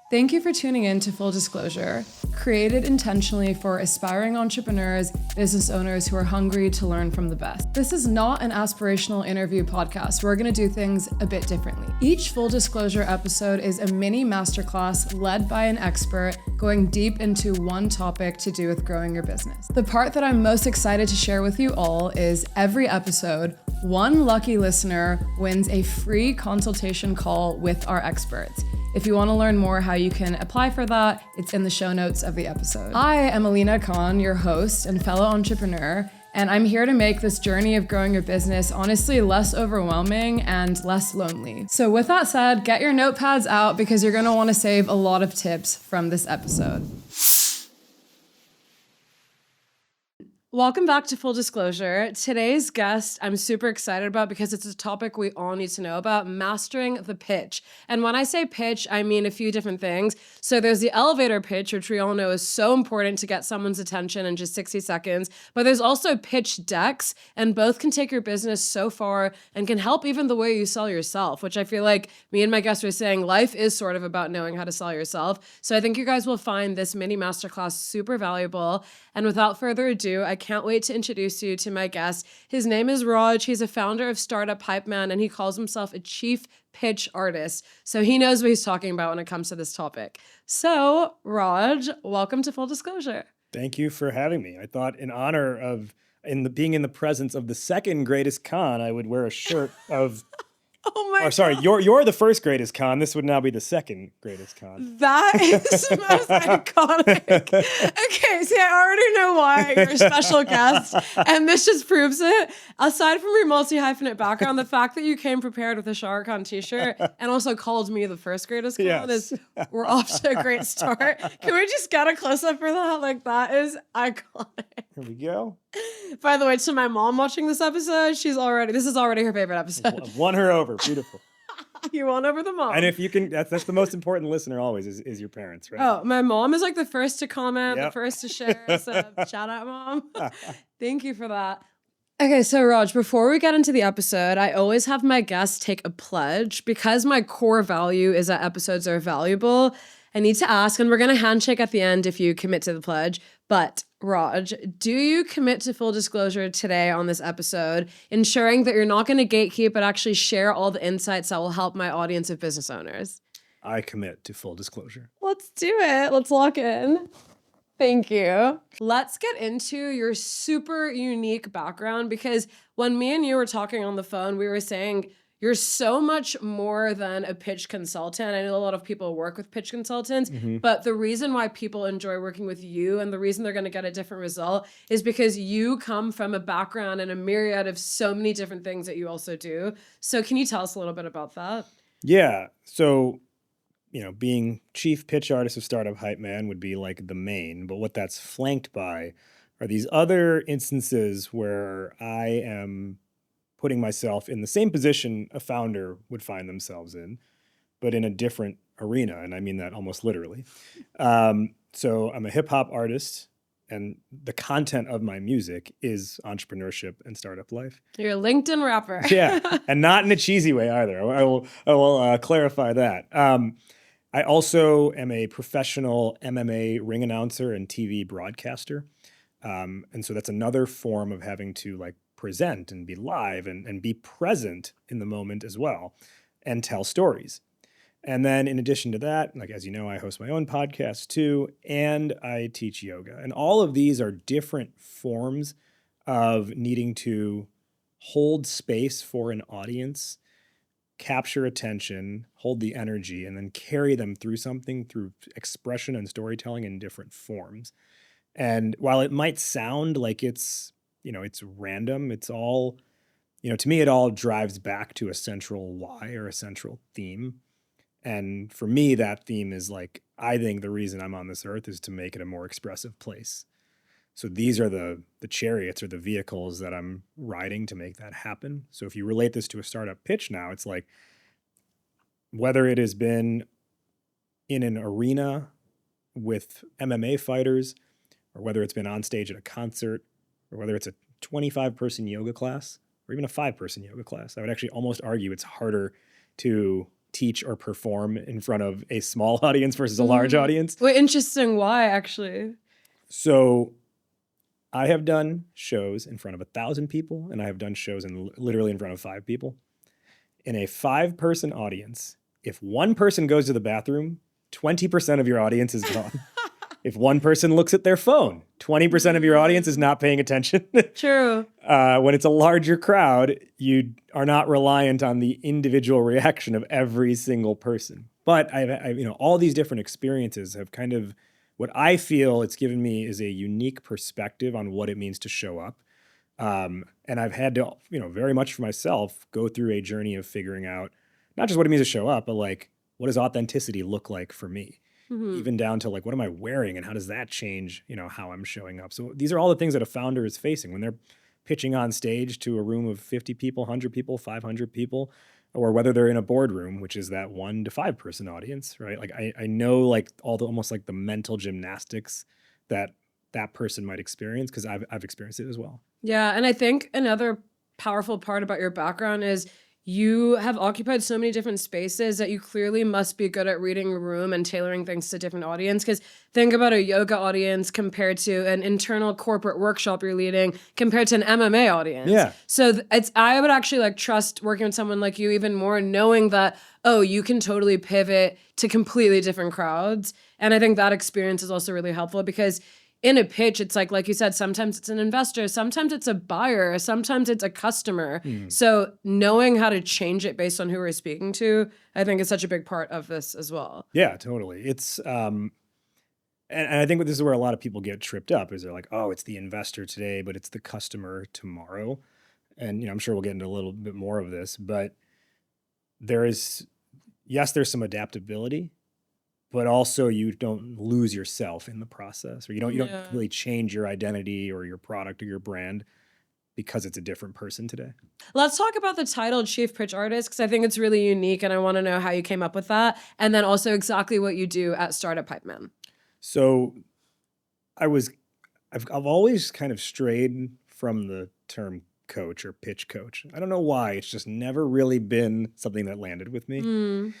Thank you for tuning in to Full Disclosure, created intentionally for aspiring entrepreneurs, business owners who are hungry to learn from the best. This is not an aspirational interview podcast. We're going to do things a bit differently. Each Full Disclosure episode is a mini masterclass led by an expert going deep into one topic to do with growing your business. The part that I'm most excited to share with you all is every episode, one lucky listener wins a free consultation call with our experts. If you want to learn more how you can apply for that, it's in the show notes of the episode. I am Alina Khan, your host and fellow entrepreneur, and I'm here to make this journey of growing your business honestly less overwhelming and less lonely. So with that said, get your notepads out because you're going to want to save a lot of tips from this episode. Welcome back to Full Disclosure. Today's guest I'm super excited about because it's a topic we all need to know about, mastering the pitch. And when I say pitch, I mean a few different things. So there's the elevator pitch, which we all know is so important to get someone's attention in just 60 seconds. But there's also pitch decks, and both can take your business so far and can help even the way you sell yourself, which I feel like me and my guest were saying life is sort of about knowing how to sell yourself. So I think you guys will find this mini masterclass super valuable. And without further ado, I can't wait to introduce you to my guest. His name is Raj. He's a founder of Startup Hypeman, and he calls himself a chief pitch artist. So he knows what he's talking about when it comes to this topic. So Raj, welcome to Full Disclosure. Thank you for having me. I thought in honor of being in the presence of the second greatest con, I would wear a shirt of God. You're the first greatest con. This would now be the second greatest con. That is most iconic. Okay, see, I already know why you're a special guest, and this just proves it. Aside from your multi-hyphenate background, the fact that you came prepared with a Shah Rukh Khan t-shirt and also called me the first greatest con is we're off to a great start. Can we just get a close-up for that? Like, that is iconic. Here we go. By the way, to my mom watching this episode, this is already her favorite episode. Won her over. Beautiful. You won over the mom. And if you can, that's the most important listener always is your parents, right? Oh, my mom is like the first to comment, the first to share. So shout out, Mom. Thank you for that. Okay, so Raj, before we get into the episode, I always have my guests take a pledge. Because my core value is that episodes are valuable, I need to ask, and we're going to handshake at the end if you commit to the pledge, but Raj, do you commit to full disclosure today on this episode, ensuring that you're not going to gatekeep, but actually share all the insights that will help my audience of business owners? I commit to full disclosure. Let's do it. Let's lock in. Thank you. Let's get into your super unique background, because when me and you were talking on the phone, we were saying you're so much more than a pitch consultant. I know a lot of people work with pitch consultants, but the reason why people enjoy working with you and the reason they're going to get a different result is because you come from a background and a myriad of so many different things that you also do. So can you tell us a little bit about that? Yeah. So, being chief pitch artist of Startup Hypeman would be like the main, but what that's flanked by are these other instances where I am putting myself in the same position a founder would find themselves in, but in a different arena. And I mean that almost literally. So I'm a hip hop artist, and the content of my music is entrepreneurship and startup life. You're a LinkedIn rapper. Yeah, and not in a cheesy way either. I will clarify that. I also am a professional MMA ring announcer and TV broadcaster. And so that's another form of having to present and be live and be present in the moment as well and tell stories. And then in addition to that, as you know, I host my own podcast too, and I teach yoga. And all of these are different forms of needing to hold space for an audience, capture attention, hold the energy, and then carry them through something through expression and storytelling in different forms. And while it might sound like it's random, it's all, to me, it all drives back to a central why or a central theme. And for me, that theme is I think the reason I'm on this earth is to make it a more expressive place. So these are the chariots or the vehicles that I'm riding to make that happen. So if you relate this to a startup pitch now, it's whether it has been in an arena with MMA fighters, or whether it's been on stage at a concert, or whether it's a 25-person yoga class, or even a 5-person yoga class. I would actually almost argue it's harder to teach or perform in front of a small audience versus a large audience. Well, interesting. Why, actually? So I have done shows in front of 1,000 people, and I have done shows literally in front of 5 people. In a 5-person audience, if one person goes to the bathroom, 20% of your audience is gone. If one person looks at their phone, 20% of your audience is not paying attention. True. When it's a larger crowd, you are not reliant on the individual reaction of every single person. But I've all these different experiences have kind of, what I feel it's given me is a unique perspective on what it means to show up. And I've had to, very much for myself, go through a journey of figuring out not just what it means to show up, but like, what does authenticity look like for me? Even down to like, what am I wearing and how does that change, how I'm showing up? So these are all the things that a founder is facing when they're pitching on stage to a room of 50 people, 100 people, 500 people, or whether they're in a boardroom, which is that 1 to 5 person audience, right? Like I know like almost like the mental gymnastics that person might experience because I've experienced it as well. Yeah, and I think another powerful part about your background is you have occupied so many different spaces that you clearly must be good at reading a room and tailoring things to different audience. Because think about a yoga audience compared to an internal corporate workshop you're leading compared to an MMA audience. Yeah. So I would actually like trust working with someone like you even more, knowing that, oh, you can totally pivot to completely different crowds. And I think that experience is also really helpful because in a pitch, it's like you said, sometimes it's an investor, sometimes it's a buyer, sometimes it's a customer. So knowing how to change it based on who we're speaking to, I think is such a big part of this as well. Yeah, totally. It's, and I think this is where a lot of people get tripped up is they're like, oh, it's the investor today, but it's the customer tomorrow. And, I'm sure we'll get into a little bit more of this, but there's some adaptability, but also you don't lose yourself in the process, or you don't really change your identity or your product or your brand because it's a different person today. Let's talk about the title Chief Pitch Artist, because I think it's really unique and I want to know how you came up with that. And then also exactly what you do at Startup Hypeman. So I've always kind of strayed from the term coach or pitch coach. I don't know why. It's just never really been something that landed with me.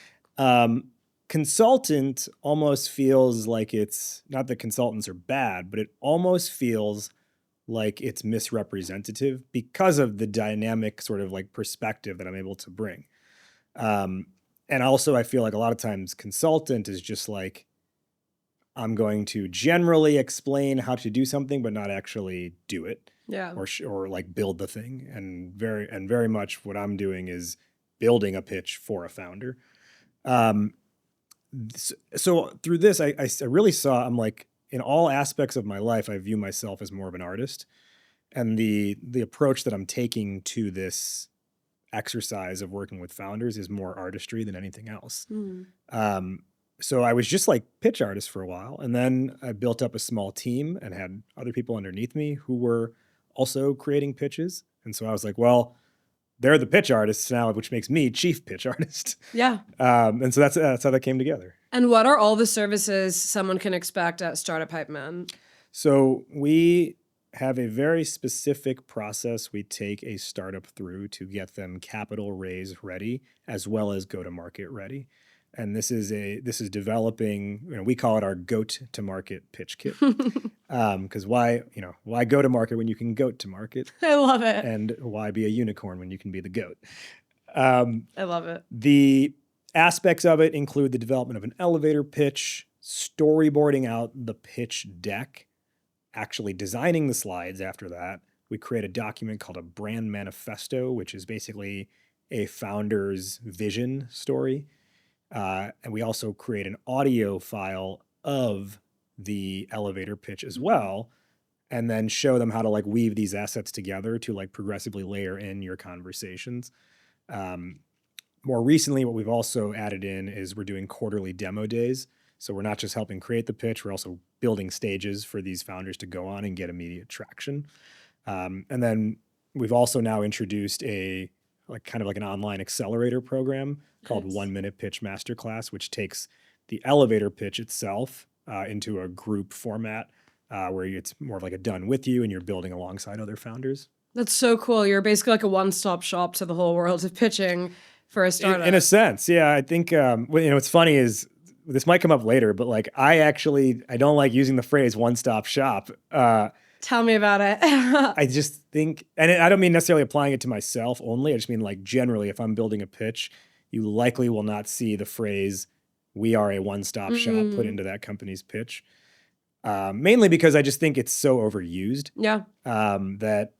Consultant almost feels like it's not that consultants are bad, but it almost feels like it's misrepresentative because of the dynamic sort of like perspective that I'm able to bring. And also I feel like a lot of times consultant is just like, I'm going to generally explain how to do something, but not actually do it. Yeah. Or like build the thing. And very much what I'm doing is building a pitch for a founder. So through this, I really saw, I'm like, in all aspects of my life, I view myself as more of an artist. And the approach that I'm taking to this exercise of working with founders is more artistry than anything else. So I was just like pitch artist for a while. And then I built up a small team and had other people underneath me who were also creating pitches. And so I was like, well, they're the pitch artists now, which makes me chief pitch artist. Yeah. And so that's how that came together. And what are all the services someone can expect at Startup Hypeman? So we have a very specific process we take a startup through to get them capital raise ready, as well as go to market ready. And this is developing, we call it our goat to market pitch kit. Because why go to market when you can goat to market? I love it. And why be a unicorn when you can be the goat? I love it. The aspects of it include the development of an elevator pitch, storyboarding out the pitch deck, actually designing the slides after that. We create a document called a brand manifesto, which is basically a founder's vision story. And we also create an audio file of the elevator pitch as well, and then show them how to like weave these assets together to like progressively layer in your conversations. More recently, what we've also added in is we're doing quarterly demo days. So we're not just helping create the pitch, we're also building stages for these founders to go on and get immediate traction. And then we've also now introduced a kind of like an online accelerator program called 1 Minute Pitch Masterclass, which takes the elevator pitch itself into a group format where it's more of like a done with you and you're building alongside other founders. That's so cool. You're basically like a one-stop shop to the whole world of pitching. for a startup. In a sense, yeah. I think what's funny is this might come up later, but like I don't like using the phrase one-stop shop. Tell me about it. I just think, and I don't mean necessarily applying it to myself only. I just mean like generally, if I'm building a pitch, you likely will not see the phrase "we are a one-stop shop" put into that company's pitch. Mainly because I just think it's so overused. Yeah. That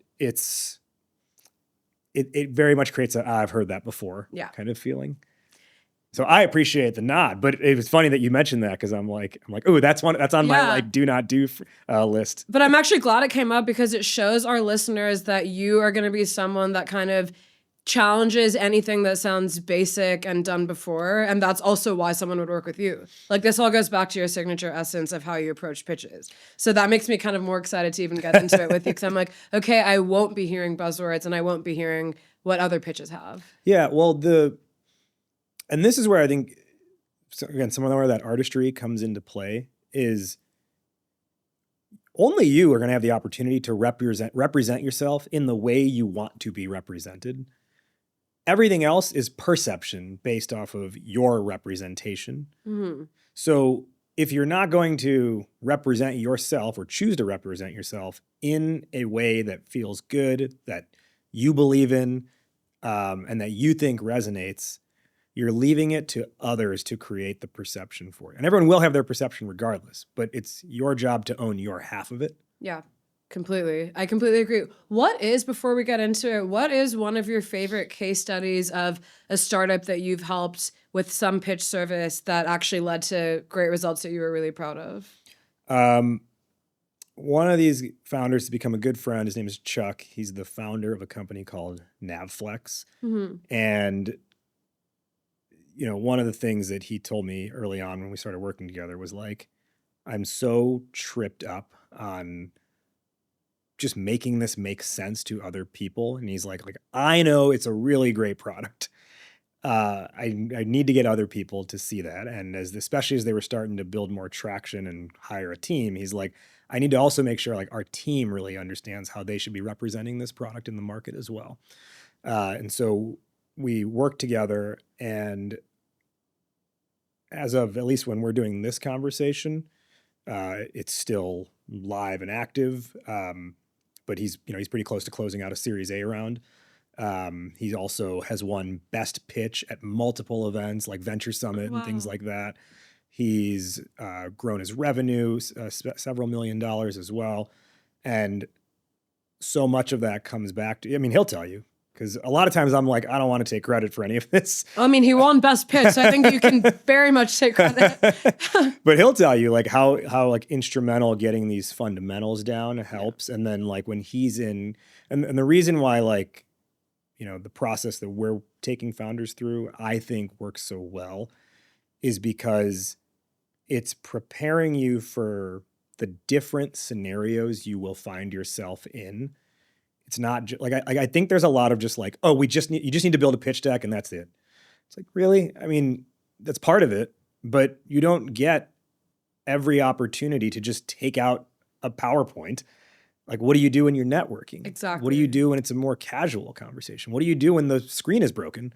it very much creates a "I've heard that before" kind of feeling. So I appreciate the nod, but it was funny that you mentioned that because I'm like, oh, that's on my like do not do list. But I'm actually glad it came up because it shows our listeners that you are going to be someone that kind of challenges anything that sounds basic and done before. And that's also why someone would work with you. Like this all goes back to your signature essence of how you approach pitches. So that makes me kind of more excited to even get into it with you because I'm like, okay, I won't be hearing buzzwords and I won't be hearing what other pitches have. Yeah, well, and this is where I think, again, some of where that artistry comes into play is only you are going to have the opportunity to represent yourself in the way you want to be represented. Everything else is perception based off of your representation. Mm-hmm. So if you're not going to represent yourself or choose to represent yourself in a way that feels good, that you believe in, and that you think resonates, you're leaving it to others to create the perception for you. And everyone will have their perception regardless, but it's your job to own your half of it. Yeah, completely. I completely agree. Before we get into it, what is one of your favorite case studies of a startup that you've helped with some pitch service that actually led to great results that you were really proud of? One of these founders has become a good friend. His name is Chuck. He's the founder of a company called Navlex. Mm-hmm. And one of the things that he told me early on when we started working together was like, I'm so tripped up on just making this make sense to other people. And he's like, I know it's a really great product. I need to get other people to see that. And especially as they were starting to build more traction and hire a team, he's like, I need to also make sure like our team really understands how they should be representing this product in the market as well. And so we work together, and as of at least when we're doing this conversation, it's still live and active. But he's pretty close to closing out a Series A round. He also has won Best Pitch at multiple events like Venture Summit and things like that. He's grown his revenue several $1 million as well. And so much of that comes back to, he'll tell you, because a lot of times I'm like, I don't want to take credit for any of this. He won Best Pitch, so I think you can very much take credit. But he'll tell you like how like instrumental getting these fundamentals down helps. And then like when he's in, and the reason why like, the process that we're taking founders through, I think works so well is because it's preparing you for the different scenarios you will find yourself in. It's not I think there's a lot of just like, oh, you just need to build a pitch deck and that's it. It's like, really? That's part of it, but you don't get every opportunity to just take out a PowerPoint. Like, what do you do when you're networking? Exactly. What do you do when it's a more casual conversation? What do you do when the screen is broken?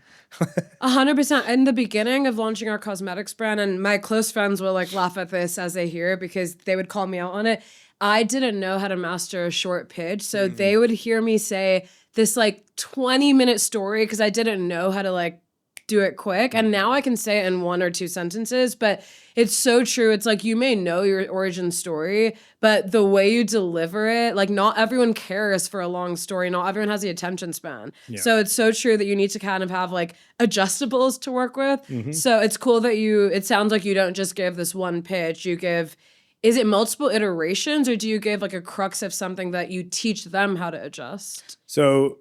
100%. In the beginning of launching our cosmetics brand, and my close friends will like laugh at this as they hear it because they would call me out on it. I didn't know how to master a short pitch. So they would hear me say this like 20-minute story because I didn't know how to like do it quick. And now I can say it in 1 or 2 sentences, but it's so true. It's like you may know your origin story, but the way you deliver it, like not everyone cares for a long story. Not everyone has the attention span. Yeah. So it's so true that you need to kind of have like adjustables to work with. Mm-hmm. So it's cool that it sounds like you don't just give this one pitch. You give, is it multiple iterations or do you give like a crux of something that you teach them how to adjust? So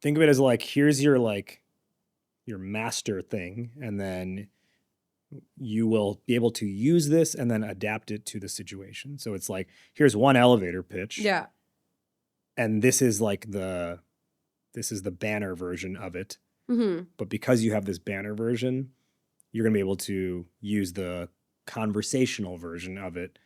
think of it as like, here's your master thing, and then you will be able to use this and then adapt it to the situation. So it's like, here's one elevator pitch. Yeah. And this is the banner version of it. Mm-hmm. But because you have this banner version, you're going to be able to use the conversational version of it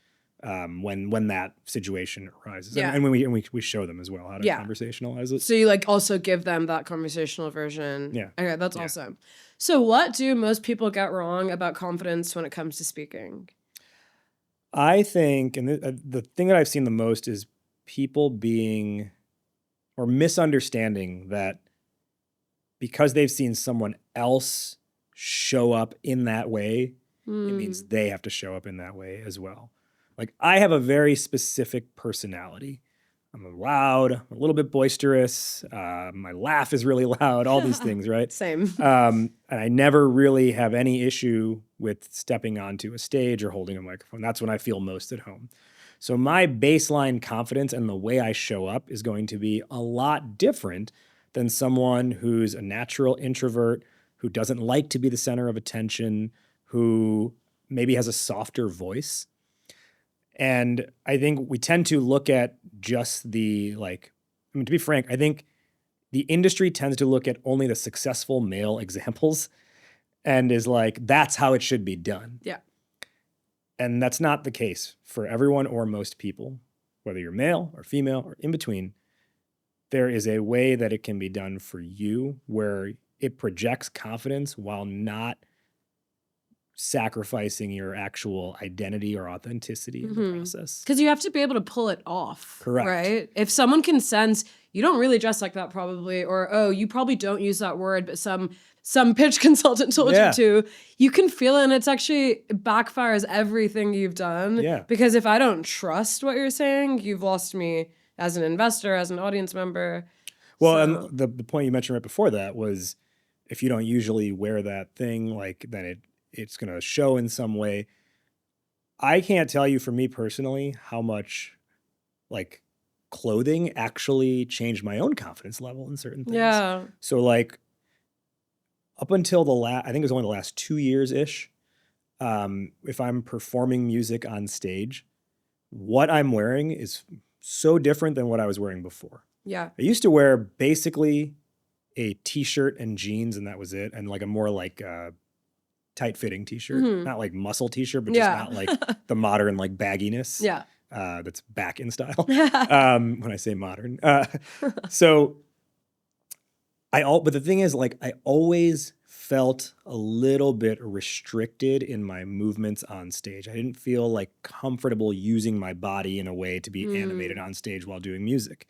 when that situation arises. Yeah. And we show them as well how to Yeah. conversationalize it. So you like also give them that conversational version. Yeah. Okay, that's Yeah. awesome. So what do most people get wrong about confidence when it comes to speaking? I think, and the thing that I've seen the most is people being or misunderstanding that because they've seen someone else show up in that way, it means they have to show up in that way as well. Like I have a very specific personality. I'm loud, a little bit boisterous. My laugh is really loud, all these things, right? Same. And I never really have any issue with stepping onto a stage or holding a microphone. That's when I feel most at home. So my baseline confidence and the way I show up is going to be a lot different than someone who's a natural introvert, who doesn't like to be the center of attention, who maybe has a softer voice. And I think we tend to look at just the to be frank, I think the industry tends to look at only the successful male examples and is like, that's how it should be done. Yeah. And that's not the case for everyone or most people, whether you're male or female or in between. There is a way that it can be done for you where it projects confidence while not sacrificing your actual identity or authenticity in the process. Because you have to be able to pull it off. Correct. Right? If someone can sense you don't really dress like that probably, or oh, you probably don't use that word, but some pitch consultant told you to, you can feel it, and it's actually backfires everything you've done. Yeah. Because if I don't trust what you're saying, you've lost me as an investor, as an audience member. Well, and the point you mentioned right before that was if you don't usually wear that thing, then it's going to show in some way. I can't tell you for me personally how much clothing actually changed my own confidence level in certain things. Yeah. So up until I think it was only the last 2 years-ish, if I'm performing music on stage, what I'm wearing is so different than what I was wearing before. Yeah. I used to wear basically a t-shirt and jeans, and that was it, and a more tight-fitting t-shirt. Not like muscle t-shirt, but just not like the modern bagginess. Yeah. That's back in style. When I say modern. But the thing is, I always felt a little bit restricted in my movements on stage. I didn't feel comfortable using my body in a way to be animated on stage while doing music.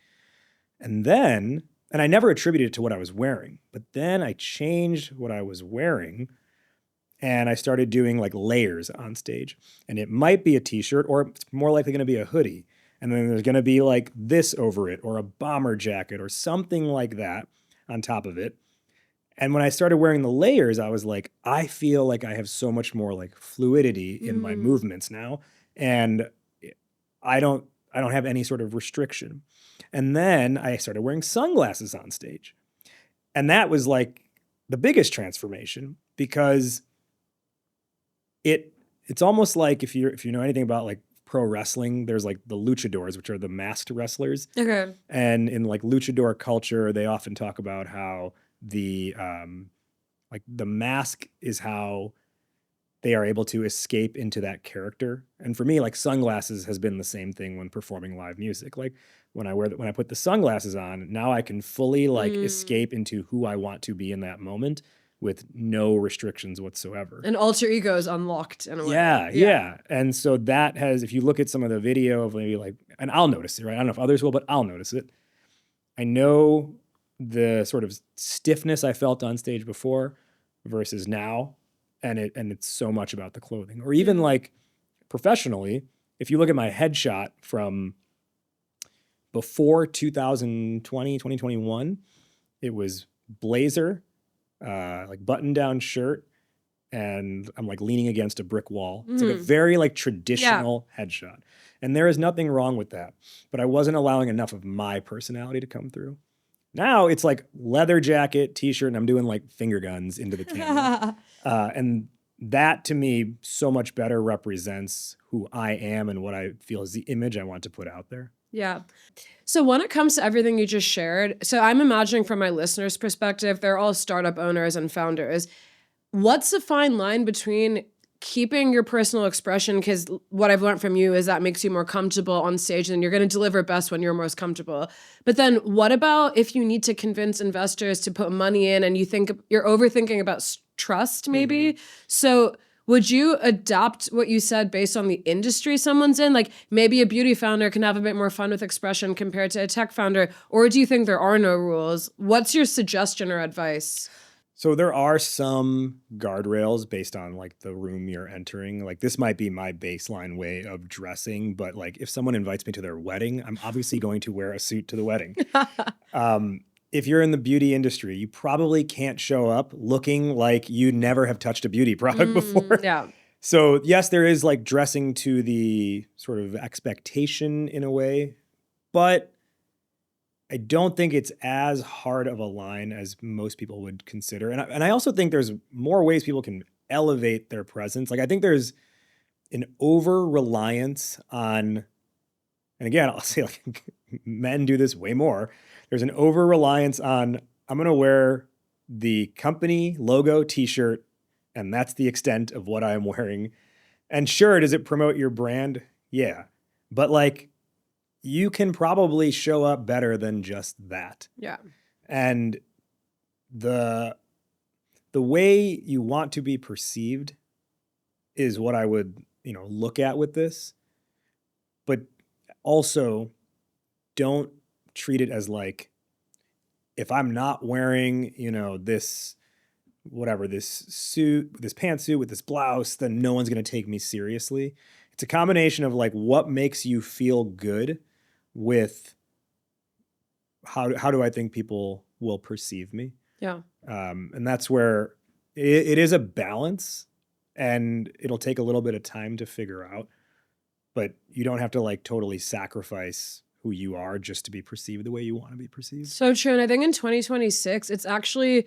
And I never attributed it to what I was wearing, but then I changed what I was wearing and I started doing layers on stage. And it might be a t-shirt, or it's more likely going to be a hoodie. And then there's going to be this over it, or a bomber jacket, or something like that on top of it. And when I started wearing the layers, I was like, I feel like I have so much more fluidity in my movements now. And I don't have any sort of restriction. And then I started wearing sunglasses on stage. And that was the biggest transformation, because it's almost like if you know anything about pro wrestling, there's the luchadors, which are the masked wrestlers. Okay. And in luchador culture, they often talk about how the mask is how they are able to escape into that character. And for me, sunglasses has been the same thing when performing live music. When I put the sunglasses on, now I can fully escape into who I want to be in that moment with no restrictions whatsoever. An alter ego is unlocked in a way. Yeah. And so that has, if you look at some of the video of maybe and I'll notice it, right? I don't know if others will, but I'll notice it. I know the sort of stiffness I felt on stage before versus now. And it's so much about the clothing. Or even professionally, if you look at my headshot from before 2021, it was blazer, button-down shirt, and I'm leaning against a brick wall. It's a very traditional headshot. And there is nothing wrong with that. But I wasn't allowing enough of my personality to come through. Now it's leather jacket, t-shirt, and I'm doing finger guns into the camera. And that to me so much better represents who I am and what I feel is the image I want to put out there. Yeah. So when it comes to everything you just shared, so I'm imagining from my listeners' perspective, they're all startup owners and founders. What's the fine line between keeping your personal expression, because what I've learned from you is that makes you more comfortable on stage and you're going to deliver best when you're most comfortable. But then what about if you need to convince investors to put money in and you think you're overthinking about trust maybe? So would you adapt what you said based on the industry someone's in? Like maybe a beauty founder can have a bit more fun with expression compared to a tech founder, or do you think there are no rules? What's your suggestion or advice? So there are some guardrails based on like the room you're entering. Like this might be my baseline way of dressing, but like if someone invites me to their wedding, I'm obviously going to wear a suit to the wedding. If you're in the beauty industry, you probably can't show up looking like you never have touched a beauty product before. Yeah. So yes, there is like dressing to the sort of expectation in a way, but I don't think it's as hard of a line as most people would consider. And I also think there's more ways people can elevate their presence. Like I think there's an over-reliance on, and again, I'll say like men do this way more. There's an over-reliance on, I'm going to wear the company logo t-shirt, and that's the extent of what I'm wearing. And sure, does it promote your brand? Yeah. But like, you can probably show up better than just that. Yeah. And the way you want to be perceived is what I would, look at with this. But also don't treat it as like, if I'm not wearing, this suit, this pantsuit with this blouse, then no one's going to take me seriously. It's a combination of like what makes you feel good with how do I think people will perceive me? Yeah. And that's where it is a balance, and it'll take a little bit of time to figure out, but you don't have to like totally sacrifice who you are just to be perceived the way you want to be perceived. So true. And I think in 2026, it's actually,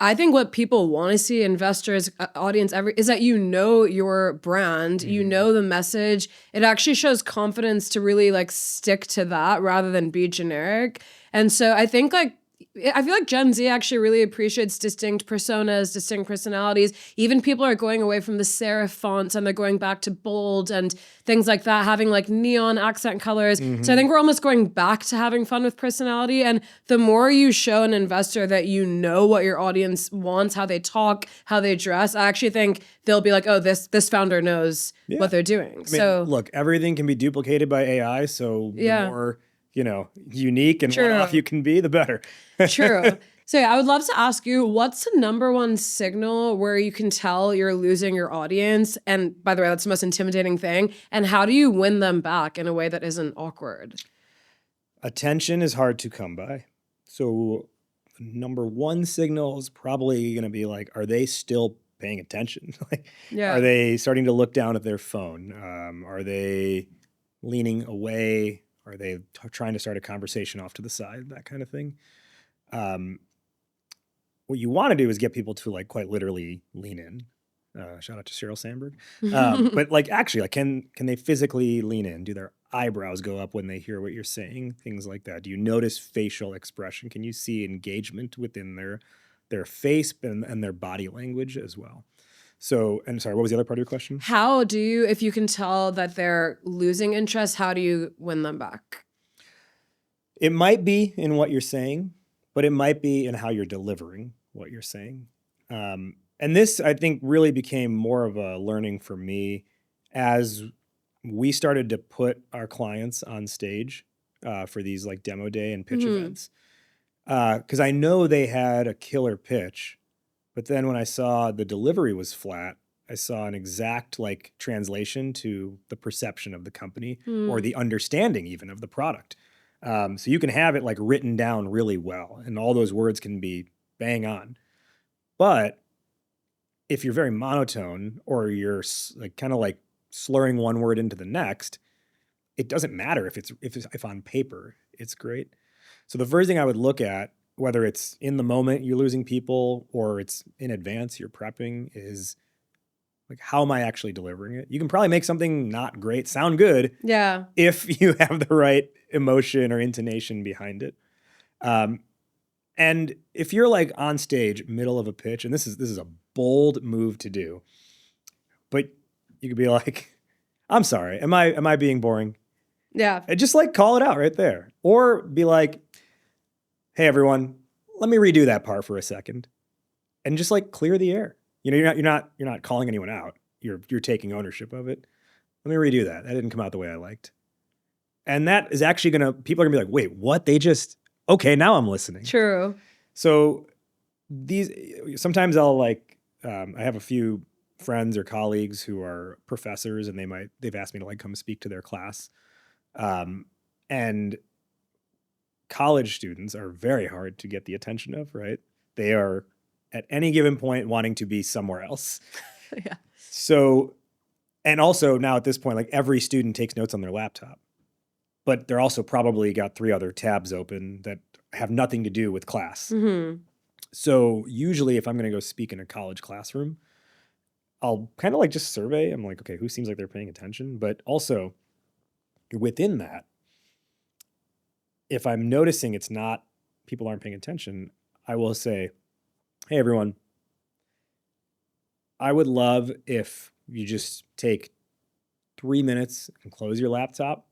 I think what people want to see, investors, audience, is that your brand, the message. It actually shows confidence to really like stick to that rather than be generic. And so I think I feel like Gen Z actually really appreciates distinct personas, distinct personalities. Even people are going away from the serif fonts and they're going back to bold and things like that, having like neon accent colors. So I think we're almost going back to having fun with personality. And the more you show an investor that you know what your audience wants, how they talk, how they dress, I actually think they'll be like, oh, this founder knows what they're doing. Look, everything can be duplicated by AI. So the more unique and one-off you can be, the better. True. So I would love to ask you, what's the number one signal where you can tell you're losing your audience? And by the way, that's the most intimidating thing. And how do you win them back in a way that isn't awkward? Attention is hard to come by. So number one signal is probably going to be like, are they still paying attention? Are they starting to look down at their phone? Are they leaning away? Are they trying to start a conversation off to the side? That kind of thing. What you want to do is get people to like quite literally lean in. Shout out to Sheryl Sandberg. But like actually, like can they physically lean in? Do their eyebrows go up when they hear what you're saying? Things like that. Do you notice facial expression? Can you see engagement within their face and their body language as well? So, and sorry, what was the other part of your question? How do you, if you can tell that they're losing interest, how do you win them back? It might be in what you're saying, but it might be in how you're delivering what you're saying. And this, I think, really became more of a learning for me as we started to put our clients on stage for these like demo day and pitch events. Because I know they had a killer pitch, but then when I saw the delivery was flat, I saw an exact like translation to the perception of the company or the understanding even of the product. So you can have it like written down really well and all those words can be bang on. But if you're very monotone or you're like kind of like slurring one word into the next, it doesn't matter if on paper it's great. So the first thing I would look at, whether it's in the moment you're losing people or it's in advance you're prepping, is like, how am I actually delivering it? You can probably make something not great sound good if you have the right emotion or intonation behind it. And if you're like on stage, middle of a pitch, and this is a bold move to do, But you could be like, I'm sorry. Am I being boring? Yeah. And just like call it out right there. Or be like, hey everyone, let me redo that part for a second. And just like clear the air. You're not calling anyone out. You're taking ownership of it. Let me redo that. That didn't come out the way I liked. And that is actually people are gonna be like, wait, what? Okay, now I'm listening. True. So sometimes I'll I have a few friends or colleagues who are professors and they've asked me to like come speak to their class. And college students are very hard to get the attention of, right? They are at any given point wanting to be somewhere else. Yeah. So, and also now at this point, like every student takes notes on their laptop, but they're also probably got 3 other tabs open that have nothing to do with class. Mm-hmm. So usually if I'm going to go speak in a college classroom, I'll kind of like just survey. I'm like, okay, who seems like they're paying attention? But also within that, if I'm noticing people aren't paying attention, I will say, hey, everyone, I would love if you just take 3 minutes and close your laptop.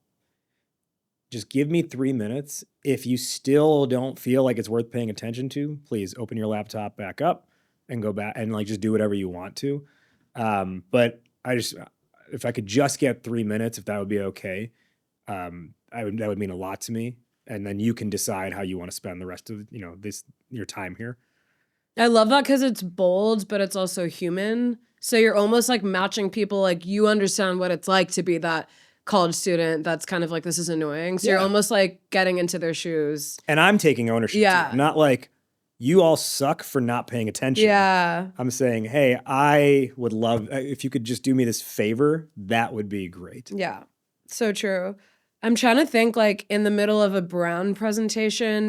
Just give me 3 minutes. If you still don't feel like it's worth paying attention to, please open your laptop back up and go back and like just do whatever you want to. But if I could just get 3 minutes, if that would be okay, that would mean a lot to me. And then you can decide how you want to spend the rest of your time here. I love that because it's bold, but it's also human. So you're almost like matching people, like you understand what it's like to be that college student that's kind of like, this is annoying. So you're almost like getting into their shoes. And I'm taking ownership. Yeah. Too. Not like you all suck for not paying attention. Yeah. I'm saying, hey, I would love, if you could just do me this favor, that would be great. Yeah. So true. I'm trying to think like in the middle of a brand presentation,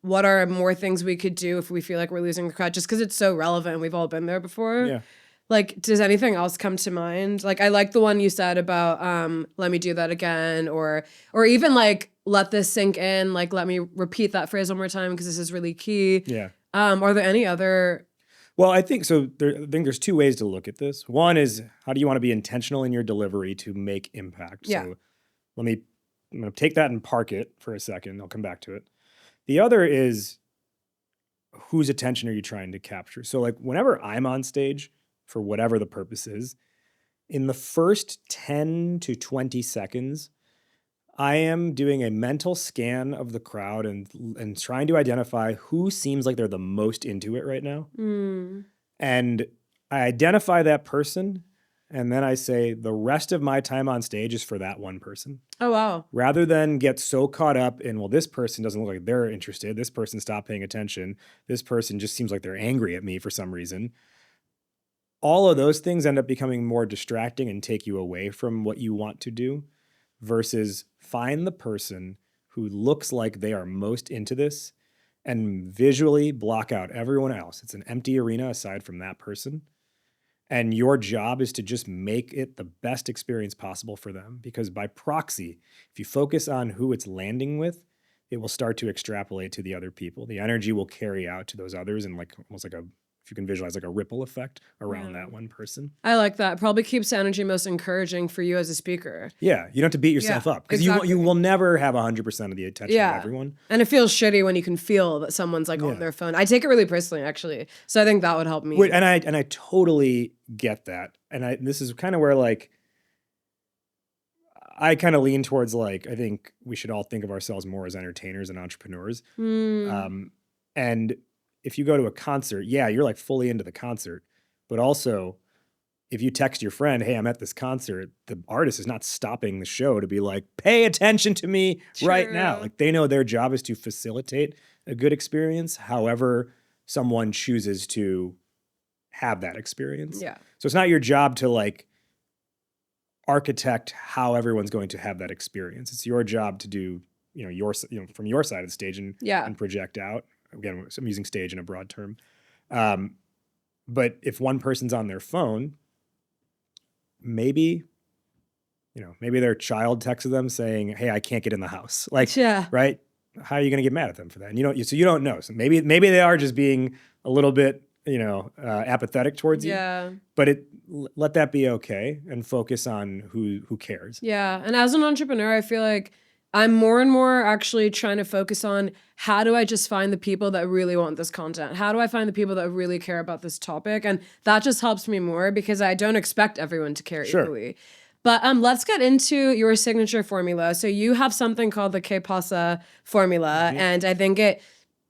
what are more things we could do if we feel like we're losing the crowd, just because it's so relevant. We've all been there before. Yeah. Like, does anything else come to mind? Like, I like the one you said about let me do that again, or even like let this sink in. Like, let me repeat that phrase one more time because this is really key. Yeah. Are there any other? Well, I think so. I think there's 2 ways to look at this. One is how do you want to be intentional in your delivery to make impact? Yeah. So I'm going to take that and park it for a second. I'll come back to it. The other is whose attention are you trying to capture? So like whenever I'm on stage for whatever the purpose is, in the first 10 to 20 seconds, I am doing a mental scan of the crowd and trying to identify who seems like they're the most into it right now. And I identify that person, and then I say the rest of my time on stage is for that one person. Oh, wow. Rather than get so caught up in, well, this person doesn't look like they're interested. This person stopped paying attention. This person just seems like they're angry at me for some reason. All of those things end up becoming more distracting and take you away from what you want to do versus find the person who looks like they are most into this and visually block out everyone else. It's an empty arena aside from that person. And your job is to just make it the best experience possible for them. Because by proxy, if you focus on who it's landing with, it will start to extrapolate to the other people. The energy will carry out to those others and like almost like if you can visualize like a ripple effect around that one person. I like that. Probably keeps the energy most encouraging for you as a speaker. Yeah. You don't have to beat yourself up because you will never have 100% of the attention of everyone. And it feels shitty when you can feel that someone's like on their phone. I take it really personally, actually. So I think that would help me. And I totally get that. And this is kind of where like, I kind of lean towards like, I think we should all think of ourselves more as entertainers and entrepreneurs. And if you go to a concert, you're like fully into the concert, but also if you text your friend, hey, I'm at this concert, the artist is not stopping the show to be like, pay attention to me right now. Like they know their job is to facilitate a good experience. However, someone chooses to have that experience. Yeah. So it's not your job to like architect how everyone's going to have that experience. It's your job to do, from your side of the stage and project out. Again, I'm using stage in a broad term. But if one person's on their phone, maybe their child texted them saying, hey, I can't get in the house. Like, right? How are you going to get mad at them for that? And you don't know. So maybe they are just being a little bit apathetic towards you. Yeah. But let that be okay and focus on who cares. Yeah. And as an entrepreneur, I feel like I'm more and more actually trying to focus on how do I just find the people that really want this content? How do I find the people that really care about this topic? And that just helps me more because I don't expect everyone to care equally. But let's get into your signature formula. So you have something called the Que PASA formula, and I think it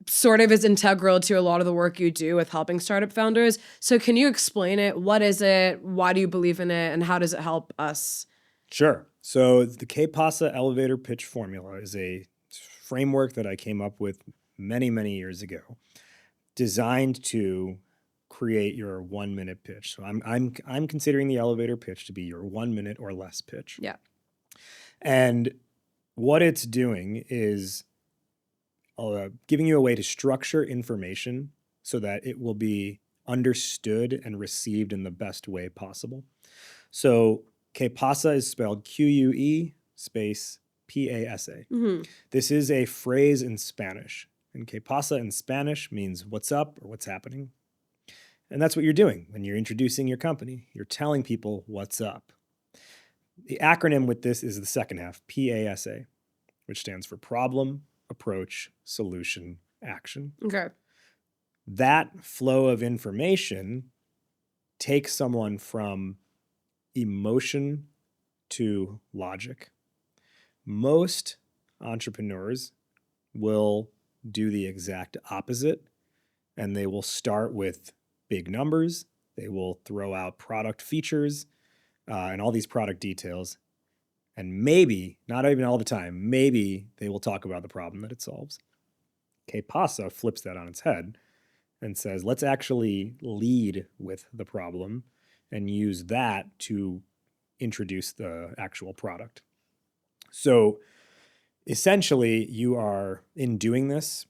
sort of is integral to a lot of the work you do with helping startup founders. So can you explain it? What is it? Why do you believe in it? And how does it help us? Sure. So the Que PASA elevator pitch formula is a framework that I came up with many, many years ago, designed to create your 1 minute pitch. So I'm considering the elevator pitch to be your 1 minute or less pitch. Yeah. And what it's doing is giving you a way to structure information so that it will be understood and received in the best way possible. So Que PASA is spelled QUE space PASA. This is a phrase in Spanish. And Que PASA in Spanish means what's up or what's happening. And that's what you're doing when you're introducing your company. You're telling people what's up. The acronym with this is the second half, PASA, which stands for problem, approach, solution, action. Okay. That flow of information takes someone from emotion to logic. Most entrepreneurs will do the exact opposite, and they will start with big numbers. They will throw out product features and all these product details. And maybe, not even all the time, maybe they will talk about the problem that it solves. Que PASA flips that on its head and says, let's actually lead with the problem and use that to introduce the actual product. So essentially, in doing this,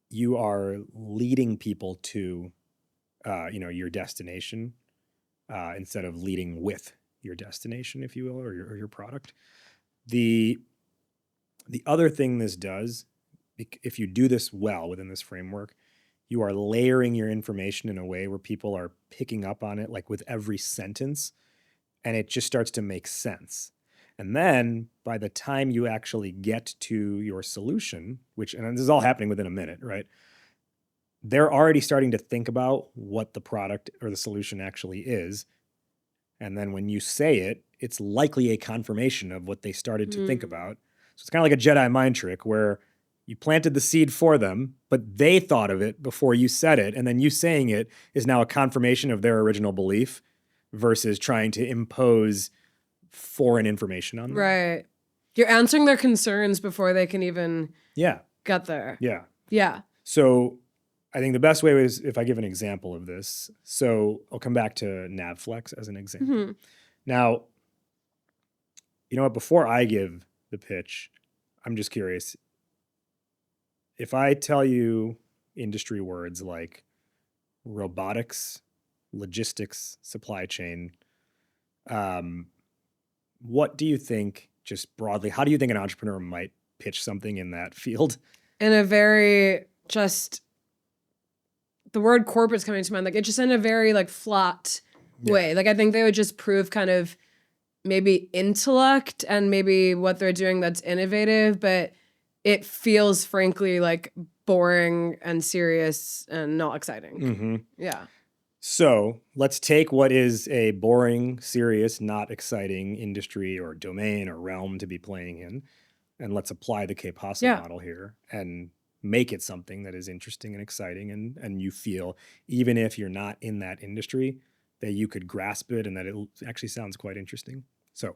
you are leading people to, your destination instead of leading with your destination, if you will, or your product. The other thing this does, if you do this well within this framework, you are layering your information in a way where people are picking up on it, like with every sentence, and it just starts to make sense. And then by the time you actually get to your solution, and this is all happening within a minute, right? They're already starting to think about what the product or the solution actually is. And then when you say it, it's likely a confirmation of what they started to think about. So it's kind of like a Jedi mind trick where you planted the seed for them, but they thought of it before you said it. And then you saying it is now a confirmation of their original belief versus trying to impose foreign information on them. Right. You're answering their concerns before they can even get there. Yeah. Yeah. So I think the best way is if I give an example of this. So I'll come back to Navlex as an example. Now, you know what? Before I give the pitch, I'm just curious. If I tell you industry words like robotics, logistics, supply chain, what do you think, just broadly, how do you think an entrepreneur might pitch something in that field? In a very the word corporate's coming to mind, like it's just in a very flat way. Like I think they would just prove kind of maybe intellect and maybe what they're doing that's innovative, but it feels frankly like boring and serious and not exciting. Yeah. So let's take what is a boring, serious, not exciting industry or domain or realm to be playing in, and let's apply the Que PASA model here and make it something that is interesting and exciting and you feel, even if you're not in that industry, that you could grasp it and that it actually sounds quite interesting. So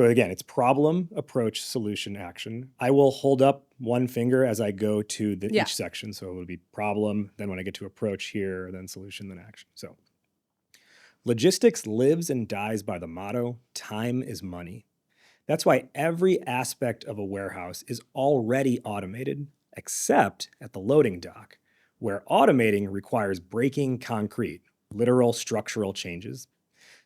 again, it's problem, approach, solution, action. I will hold up one finger as I go to each section. So it would be problem, then when I get to approach here, then solution, then action. So logistics lives and dies by the motto, time is money. That's why every aspect of a warehouse is already automated, except at the loading dock, where automating requires breaking concrete, literal structural changes.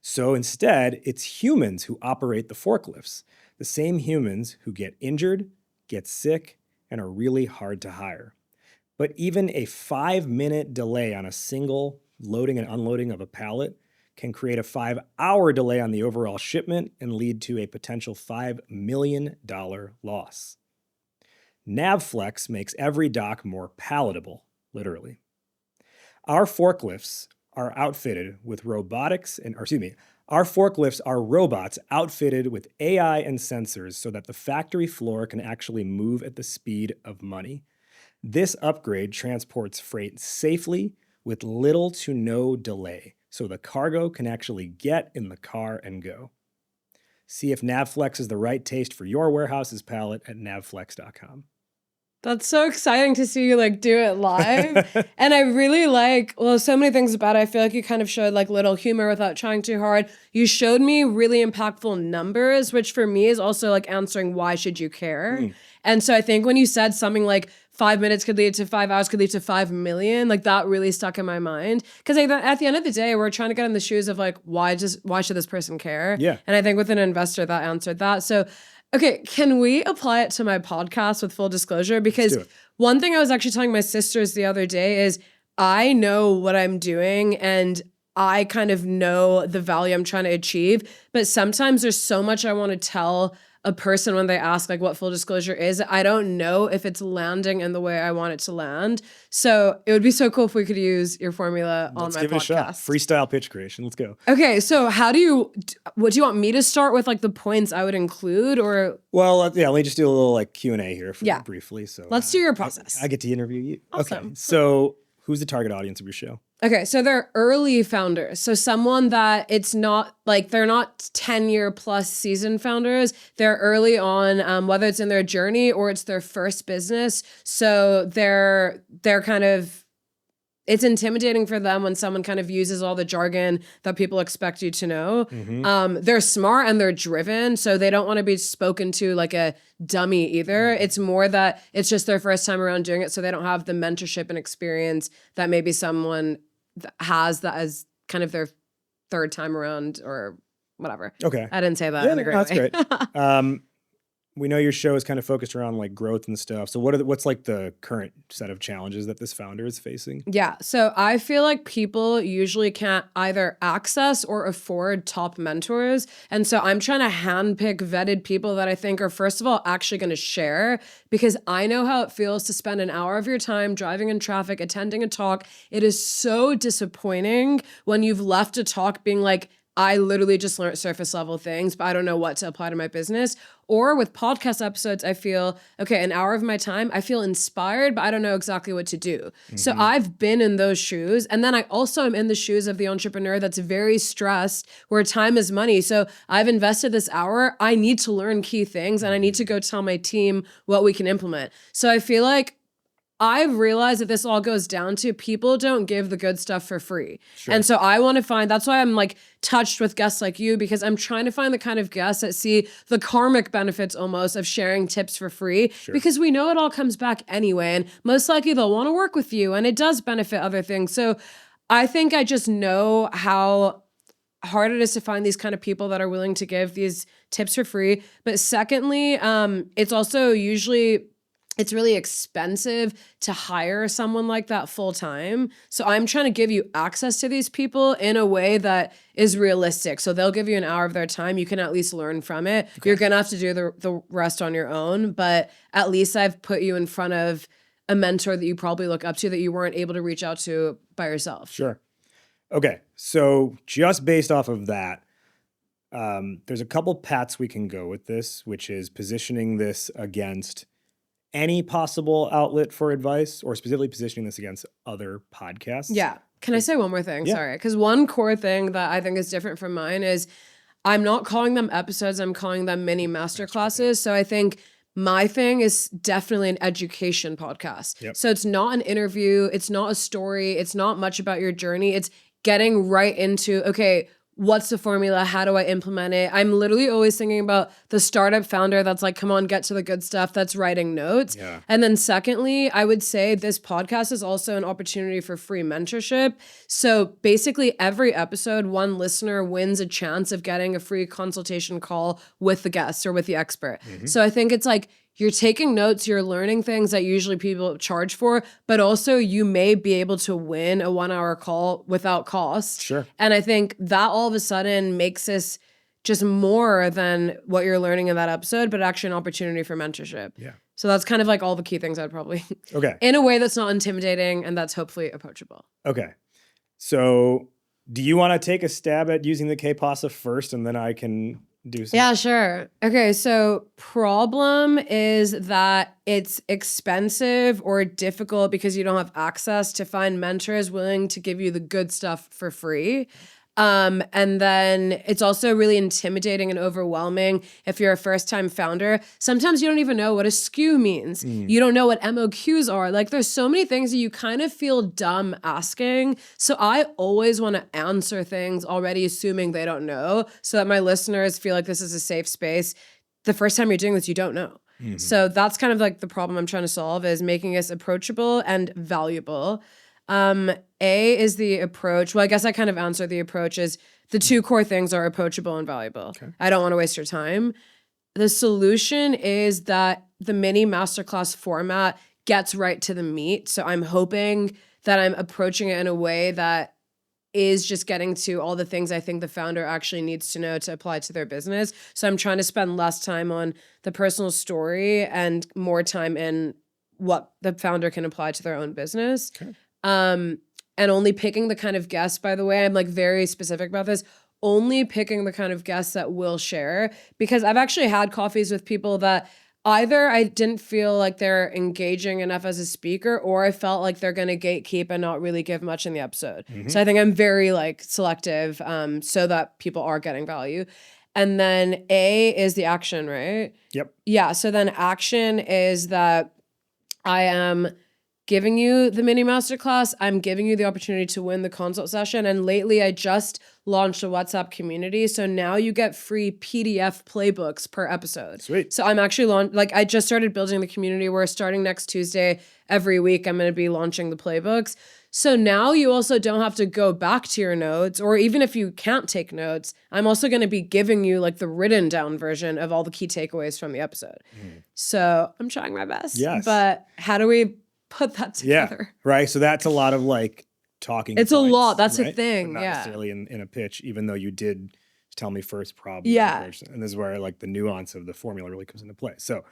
So instead, it's humans who operate the forklifts, the same humans who get injured, get sick, and are really hard to hire. But even a 5-minute delay on a single loading and unloading of a pallet can create a 5-hour delay on the overall shipment and lead to a potential $5 million loss. Navlex makes every dock more palatable, literally. Our forklifts are outfitted with our forklifts are robots outfitted with AI and sensors so that the factory floor can actually move at the speed of money. This upgrade transports freight safely with little to no delay, so the cargo can actually get in the car and go. See if Navlex is the right taste for your warehouse's pallet at navlex.com. That's so exciting to see you like do it live. And I really like, well, so many things about it. I feel like you kind of showed like little humor without trying too hard. You showed me really impactful numbers, which for me is also like answering why should you care? And so I think when you said something like 5 minutes could lead to 5 hours, could lead to 5 million, like that really stuck in my mind. Because at the end of the day, we're trying to get in the shoes of like, why should this person care? Yeah. And I think with an investor that answered that. So okay, can we apply it to my podcast with full disclosure? Because one thing I was actually telling my sisters the other day is I know what I'm doing and I kind of know the value I'm trying to achieve, but sometimes there's so much I want to tell a person when they ask like what full disclosure is. I don't know if it's landing in the way I want it to land. So it would be so cool if we could use your formula on my podcast. Let's give it a shot. Freestyle pitch creation. Let's go. Okay. So would you want me to start with like the points I would include or? Well, yeah, let me just do a little like Q&A here briefly. So let's do your process. I get to interview you. Awesome. Okay. So who's the target audience of your show? Okay, so they're early founders. So someone that it's not like they're not 10-year plus seasoned founders. They're early on, whether it's in their journey or it's their first business. So they're kind of, it's intimidating for them when someone kind of uses all the jargon that people expect you to know. They're smart and they're driven, so they don't want to be spoken to like a dummy either. It's more that it's just their first time around doing it, so they don't have the mentorship and experience that maybe someone has that as kind of their third time around or whatever. Okay. I didn't say that in a great way. That's great. We know your show is kind of focused around like growth and stuff. So what's like the current set of challenges that this founder is facing? Yeah. So I feel like people usually can't either access or afford top mentors. And so I'm trying to handpick vetted people that I think are, first of all, actually going to share, because I know how it feels to spend an hour of your time driving in traffic, attending a talk. It is so disappointing when you've left a talk being like, I literally just learned surface level things, but I don't know what to apply to my business. Or with podcast episodes, I feel, okay, an hour of my time, I feel inspired, but I don't know exactly what to do. So I've been in those shoes. And then I also am in the shoes of the entrepreneur that's very stressed, where time is money. So I've invested this hour. I need to learn key things and I need to go tell my team what we can implement. So I feel like I've realized that this all goes down to people don't give the good stuff for free. Sure. And so I want to find, that's why I'm like touched with guests like you, because I'm trying to find the kind of guests that see the karmic benefits almost of sharing tips for free, because we know it all comes back anyway. And most likely they'll want to work with you and it does benefit other things. So I think I just know how hard it is to find these kind of people that are willing to give these tips for free. But secondly, it's also usually, it's really expensive to hire someone like that full time. So I'm trying to give you access to these people in a way that is realistic. So they'll give you an hour of their time. You can at least learn from it. Okay. You're going to have to do the rest on your own, but at least I've put you in front of a mentor that you probably look up to that you weren't able to reach out to by yourself. Sure. Okay. So just based off of that, there's a couple paths we can go with this, which is positioning this against any possible outlet for advice, or specifically positioning this against other podcasts. Yeah. Can I say one more thing? Yeah. Sorry. Because one core thing that I think is different from mine is I'm not calling them episodes. I'm calling them mini masterclasses. So I think my thing is definitely an education podcast. Yep. So it's not an interview. It's not a story. It's not much about your journey. It's getting right into, okay, what's the formula? How do I implement it? I'm literally always thinking about the startup founder that's like, come on, get to the good stuff, that's writing notes. Yeah. And then secondly, I would say this podcast is also an opportunity for free mentorship. So basically every episode, one listener wins a chance of getting a free consultation call with the guest or with the expert. So I think it's like, you're taking notes, you're learning things that usually people charge for, but also you may be able to win a 1-hour call without cost. Sure. And I think that all of a sudden makes this just more than what you're learning in that episode, but actually an opportunity for mentorship. Yeah. So that's kind of like all the key things I'd probably, Okay. in a way that's not intimidating and that's hopefully approachable. Okay. So do you want to take a stab at using the Que PASA first, and then I can do some? Yeah, sure. Okay, so problem is that it's expensive or difficult because you don't have access to find mentors willing to give you the good stuff for free. And then it's also really intimidating and overwhelming if you're a first-time founder. Sometimes you don't even know what a SKU means. You don't know what MOQs are. Like there's so many things that you kind of feel dumb asking. So I always want to answer things already assuming they don't know so that my listeners feel like this is a safe space. The first time you're doing this, you don't know. So that's kind of like the problem I'm trying to solve is making us approachable and valuable. A is the approach. Well, I guess I kind of answered the approach is the two core things are approachable and valuable. Okay. I don't want to waste your time. The solution is that the mini masterclass format gets right to the meat. So I'm hoping that I'm approaching it in a way that is just getting to all the things I think the founder actually needs to know to apply to their business. So I'm trying to spend less time on the personal story and more time in what the founder can apply to their own business. Okay. And only picking the kind of guests, by the way, I'm like very specific about this, only picking the kind of guests that will share, because I've actually had coffees with people that either I didn't feel like they're engaging enough as a speaker, or I felt like they're going to gatekeep and not really give much in the episode. So I think I'm very like selective, so that people are getting value. And then A is the action, right? Yep. Yeah. So then action is that I am giving you the mini masterclass. I'm giving you the opportunity to win the consult session. And lately I just launched a WhatsApp community. So now you get free PDF playbooks per episode. Sweet. So I'm actually I just started building the community. We're starting next Tuesday. Every week I'm going to be launching the playbooks. So now you also don't have to go back to your notes, or even if you can't take notes, I'm also going to be giving you like the written down version of all the key takeaways from the episode. So I'm trying my best. Yes. But how do we put that together? Yeah, right. So that's a lot of like talking. It's points, a lot. That's right? a thing. But not Yeah. necessarily in a pitch, even though you did tell me first problem. Yeah. And this is where like the nuance of the formula really comes into play. So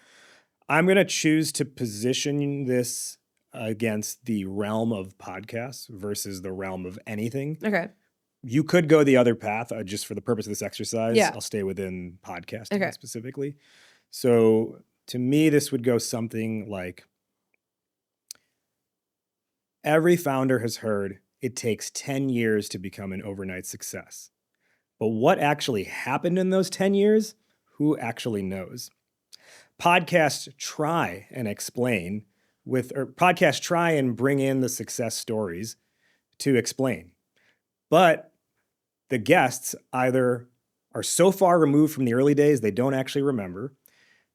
I'm going to choose to position this against the realm of podcasts versus the realm of anything. Okay. You could go the other path just for the purpose of this exercise. Yeah. I'll stay within podcasting specifically. So to me, this would go something like, every founder has heard it takes 10 years to become an overnight success. But what actually happened in those 10 years? Who actually knows? Podcasts try and explain podcasts try and bring in the success stories to explain. But the guests either are so far removed from the early days they don't actually remember.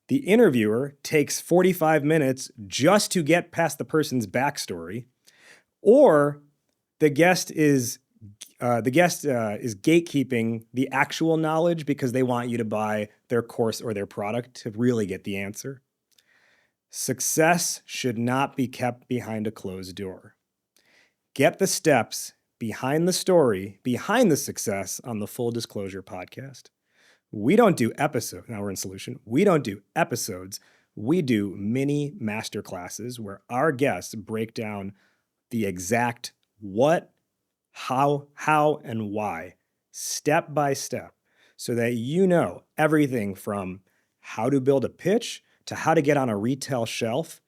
The interviewer takes 45 minutes just to get past the person's backstory. Or the guest is gatekeeping the actual knowledge because they want you to buy their course or their product to really get the answer. Success should not be kept behind a closed door. Get the steps behind the story, behind the success on the Full Disclosure podcast. We don't do episodes. Now we're in Solution. We don't do episodes. We do mini masterclasses where our guests break down the exact what, how, and why, step by step, so that you know everything from how to build a pitch to how to get on a retail shelf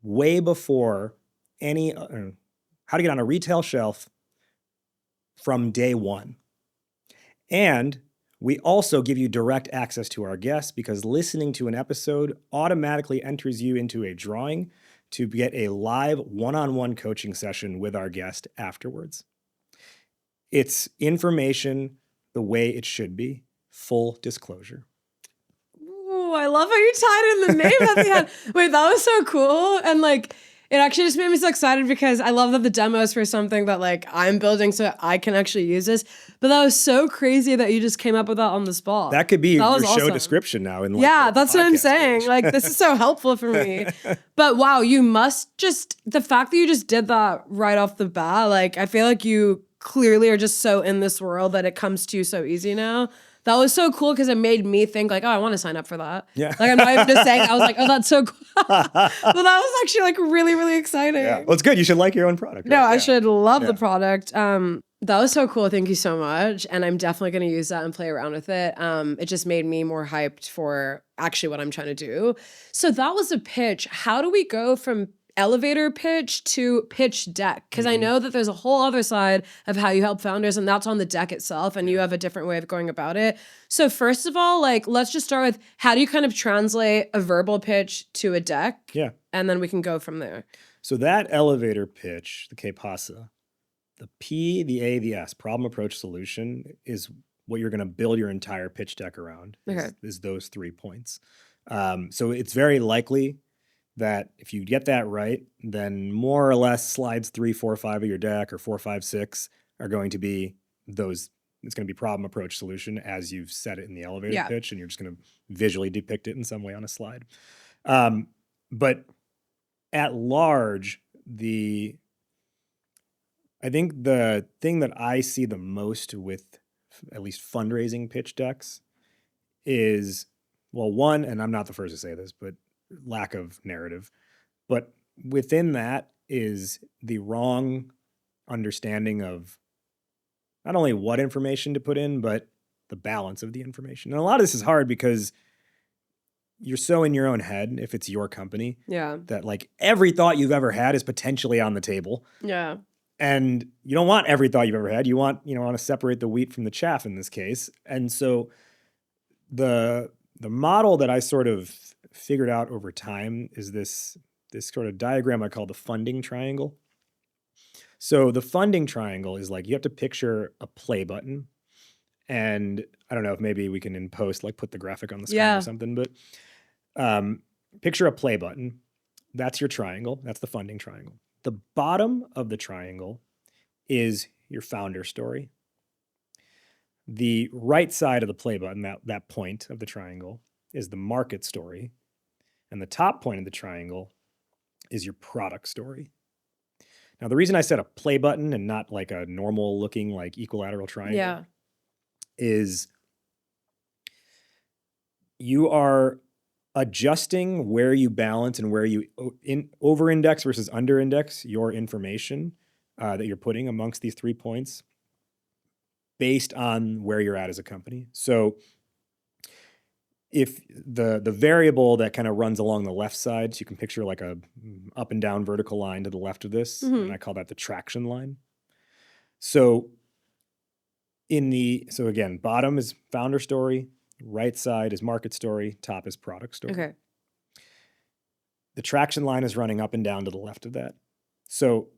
way before how to get on a retail shelf from day one. And we also give you direct access to our guests because listening to an episode automatically enters you into a drawing to get a live one-on-one coaching session with our guest afterwards. It's information the way it should be, full disclosure. Ooh, I love how you tied in the name at the end. Wait, that was so cool. And like, It actually just made me so excited because I love that the demo is for something that like I'm building so I can actually use this. But that was so crazy that you just came up with that on the spot. That could be That your was show awesome. description now. In Yeah, the that's what I'm podcast saying. page. Like, this is so helpful for me. But wow, you must just, the fact that you just did that right off the bat, like, I feel like you clearly are just so in this world that it comes to you so easy now. That was so cool because it made me think like, oh, I want to sign up for that. Yeah. Like, I'm not even just saying, I was like, oh, that's so cool. But that was actually like really, really exciting. Yeah. Well, it's good. You should like your own product. No, right? I should love the product. That was so cool. Thank you so much. And I'm definitely going to use that and play around with it. It just made me more hyped for actually what I'm trying to do. So that was a pitch. How do we go from elevator pitch to pitch deck? Because I know that there's a whole other side of how you help founders, and that's on the deck itself, and you have a different way of going about it. So first of all, like, let's just start with how do you kind of translate a verbal pitch to a deck? Yeah. And then we can go from there. So that elevator pitch, the Que PASA, the P, the A, the S, problem, approach, solution, is what you're going to build your entire pitch deck around. Is those 3 points. So it's very likely that if you get that right, then more or less slides 3, 4, 5 of your deck, or 4, 5, 6 are going to be those. It's going to be problem, approach, solution as you've said it in the elevator pitch, and you're just going to visually depict it in some way on a slide. But at large, I think the thing that I see the most with at least fundraising pitch decks is, well, one, and I'm not the first to say this, but lack of narrative. But within that is the wrong understanding of not only what information to put in, but the balance of the information. And a lot of this is hard because you're so in your own head, if it's your company, that like every thought you've ever had is potentially on the table. Yeah. And you don't want every thought you've ever had. You want to separate the wheat from the chaff in this case. And so the model that I sort of figured out over time is this sort of diagram I call the funding triangle. So the funding triangle is like, you have to picture a play button. And I don't know if maybe we can in post like put the graphic on the screen or something, but picture a play button. That's your triangle. That's the funding triangle. The bottom of the triangle is your founder story. The right side of the play button, that point of the triangle, is the market story. And the top point of the triangle is your product story. Now, the reason I said a play button and not like a normal looking like equilateral triangle is you are adjusting where you balance and where you over-index versus under-index your information that you're putting amongst these 3 points based on where you're at as a company. So if the variable that kind of runs along the left side, so you can picture like a up and down vertical line to the left of this, and I call that the traction line. So so again, bottom is founder story, right side is market story, top is product story. Okay. The traction line is running up and down to the left of that. So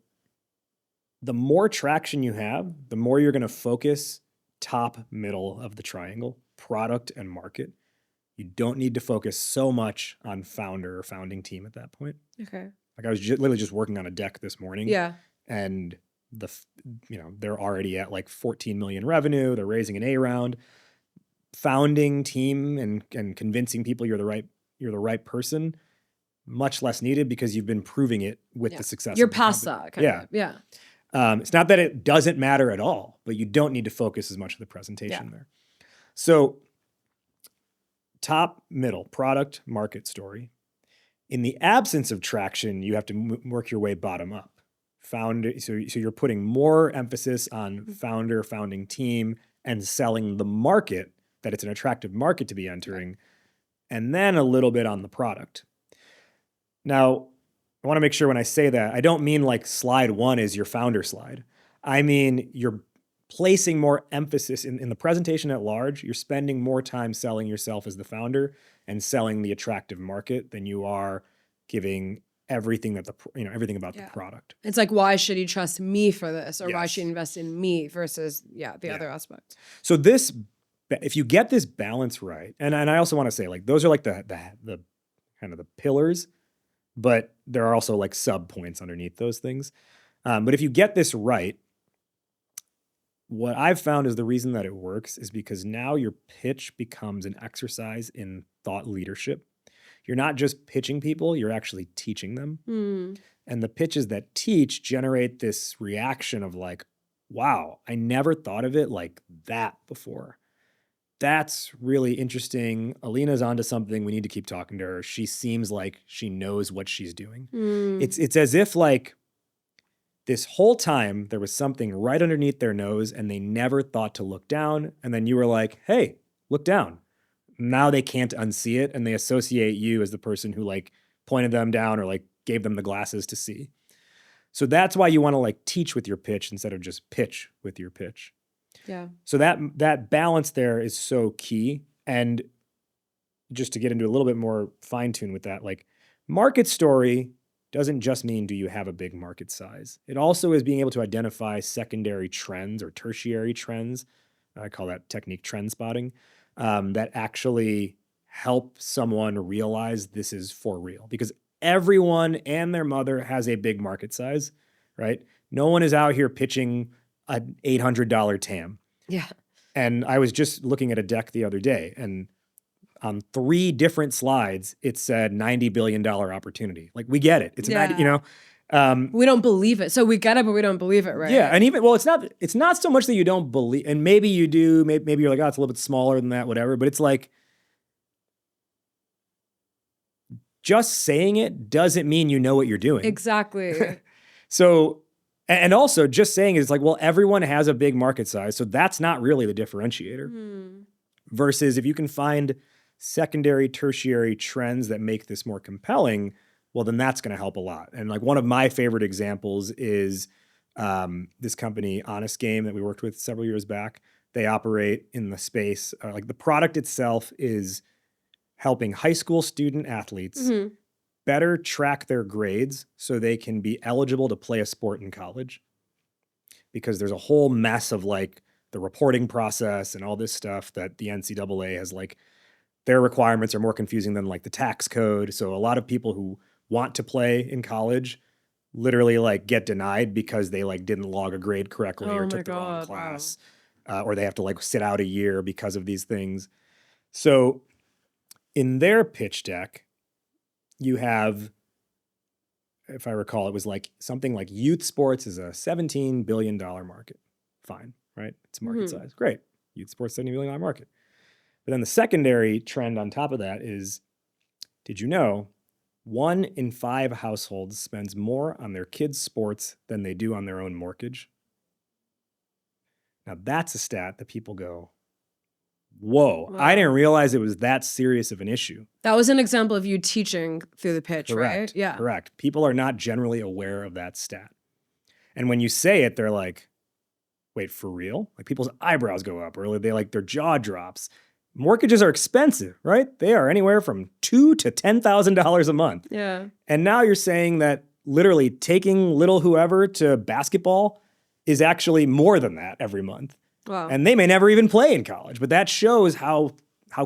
the more traction you have, the more you're going to focus top, middle of the triangle, product and market. You don't need to focus so much on founder or founding team at that point. Okay. Like I was literally just working on a deck this morning. Yeah. And they're already at like 14 million revenue. They're raising an A round. Founding team and convincing people you're the right person, much less needed because you've been proving it with the success. Your of the PASA kind of. Yeah. It's not that it doesn't matter at all, but you don't need to focus as much of the presentation there. So top, middle, product, market story. In the absence of traction, you have to work your way bottom up. So you're putting more emphasis on founder, founding team, and selling the market, that it's an attractive market to be entering, and then a little bit on the product. Now, I want to make sure when I say that, I don't mean like slide 1 is your founder slide. I mean, you're placing more emphasis in the presentation at large. You're spending more time selling yourself as the founder and selling the attractive market than you are giving everything everything about the product. It's like, why should you trust me for this? Or why should you invest in me versus the other aspect? So if you get this balance right, and I also want to say like those are like the kind of the pillars, but there are also like sub points underneath those things. But if you get this right, what I've found is the reason that it works is because now your pitch becomes an exercise in thought leadership. You're not just pitching people, you're actually teaching them. And the pitches that teach generate this reaction of like, wow, I never thought of it like that before. That's really interesting. Alina's onto something. We need to keep talking to her. She seems like she knows what she's doing. It's as if like this whole time there was something right underneath their nose and they never thought to look down. And then you were like, hey, look down. Now they can't unsee it and they associate you as the person who like pointed them down or like gave them the glasses to see. So that's why you want to like teach with your pitch instead of just pitch with your pitch. Yeah. So that balance there is so key. And just to get into a little bit more fine tune with that, like market story doesn't just mean do you have a big market size. It also is being able to identify secondary trends or tertiary trends. I call that technique trend spotting, that actually help someone realize this is for real. Because everyone and their mother has a big market size, right? No one is out here pitching an $800 TAM. Yeah. And I was just looking at a deck the other day, and on 3 different slides, it said $90 billion opportunity. Like, we get it. It's Yeah. 90, you know. We don't believe it. So we get it, but we don't believe it, right? Yeah, and even, well, it's not so much that you don't believe, and maybe you do, maybe you're like, oh, it's a little bit smaller than that, whatever, but it's like, just saying it doesn't mean you know what you're doing. Exactly. So, and also just saying it's like, well, everyone has a big market size, so that's not really the differentiator. Versus if you can find secondary, tertiary trends that make this more compelling, well, then that's going to help a lot. And like one of my favorite examples is this company, Honest Game, that we worked with several years back. They operate in the space, like the product itself is helping high school student athletes better track their grades so they can be eligible to play a sport in college. Because there's a whole mess of like the reporting process and all this stuff that the NCAA has, like, their requirements are more confusing than like the tax code. So a lot of people who want to play in college literally like get denied because they like didn't log a grade correctly or took the wrong class, or they have to like sit out a year because of these things. So in their pitch deck, you have, if I recall, it was like something like youth sports is a $17 billion market. Fine, right? It's market size. Great. Youth sports, $17 billion market. But then the secondary trend on top of that is, did you know 1 in 5 households spends more on their kids' sports than they do on their own mortgage? Now that's a stat that people go, whoa, I didn't realize it was that serious of an issue. That was an example of you teaching through the pitch, right? Yeah. Correct. People are not generally aware of that stat. And when you say it, they're like, wait, for real? Like people's eyebrows go up or they like their jaw drops. Mortgages are expensive, right? They are anywhere from $2,000 to $10,000 a month. Yeah. And now you're saying that literally taking little whoever to basketball is actually more than that every month. Wow. And they may never even play in college, but that shows how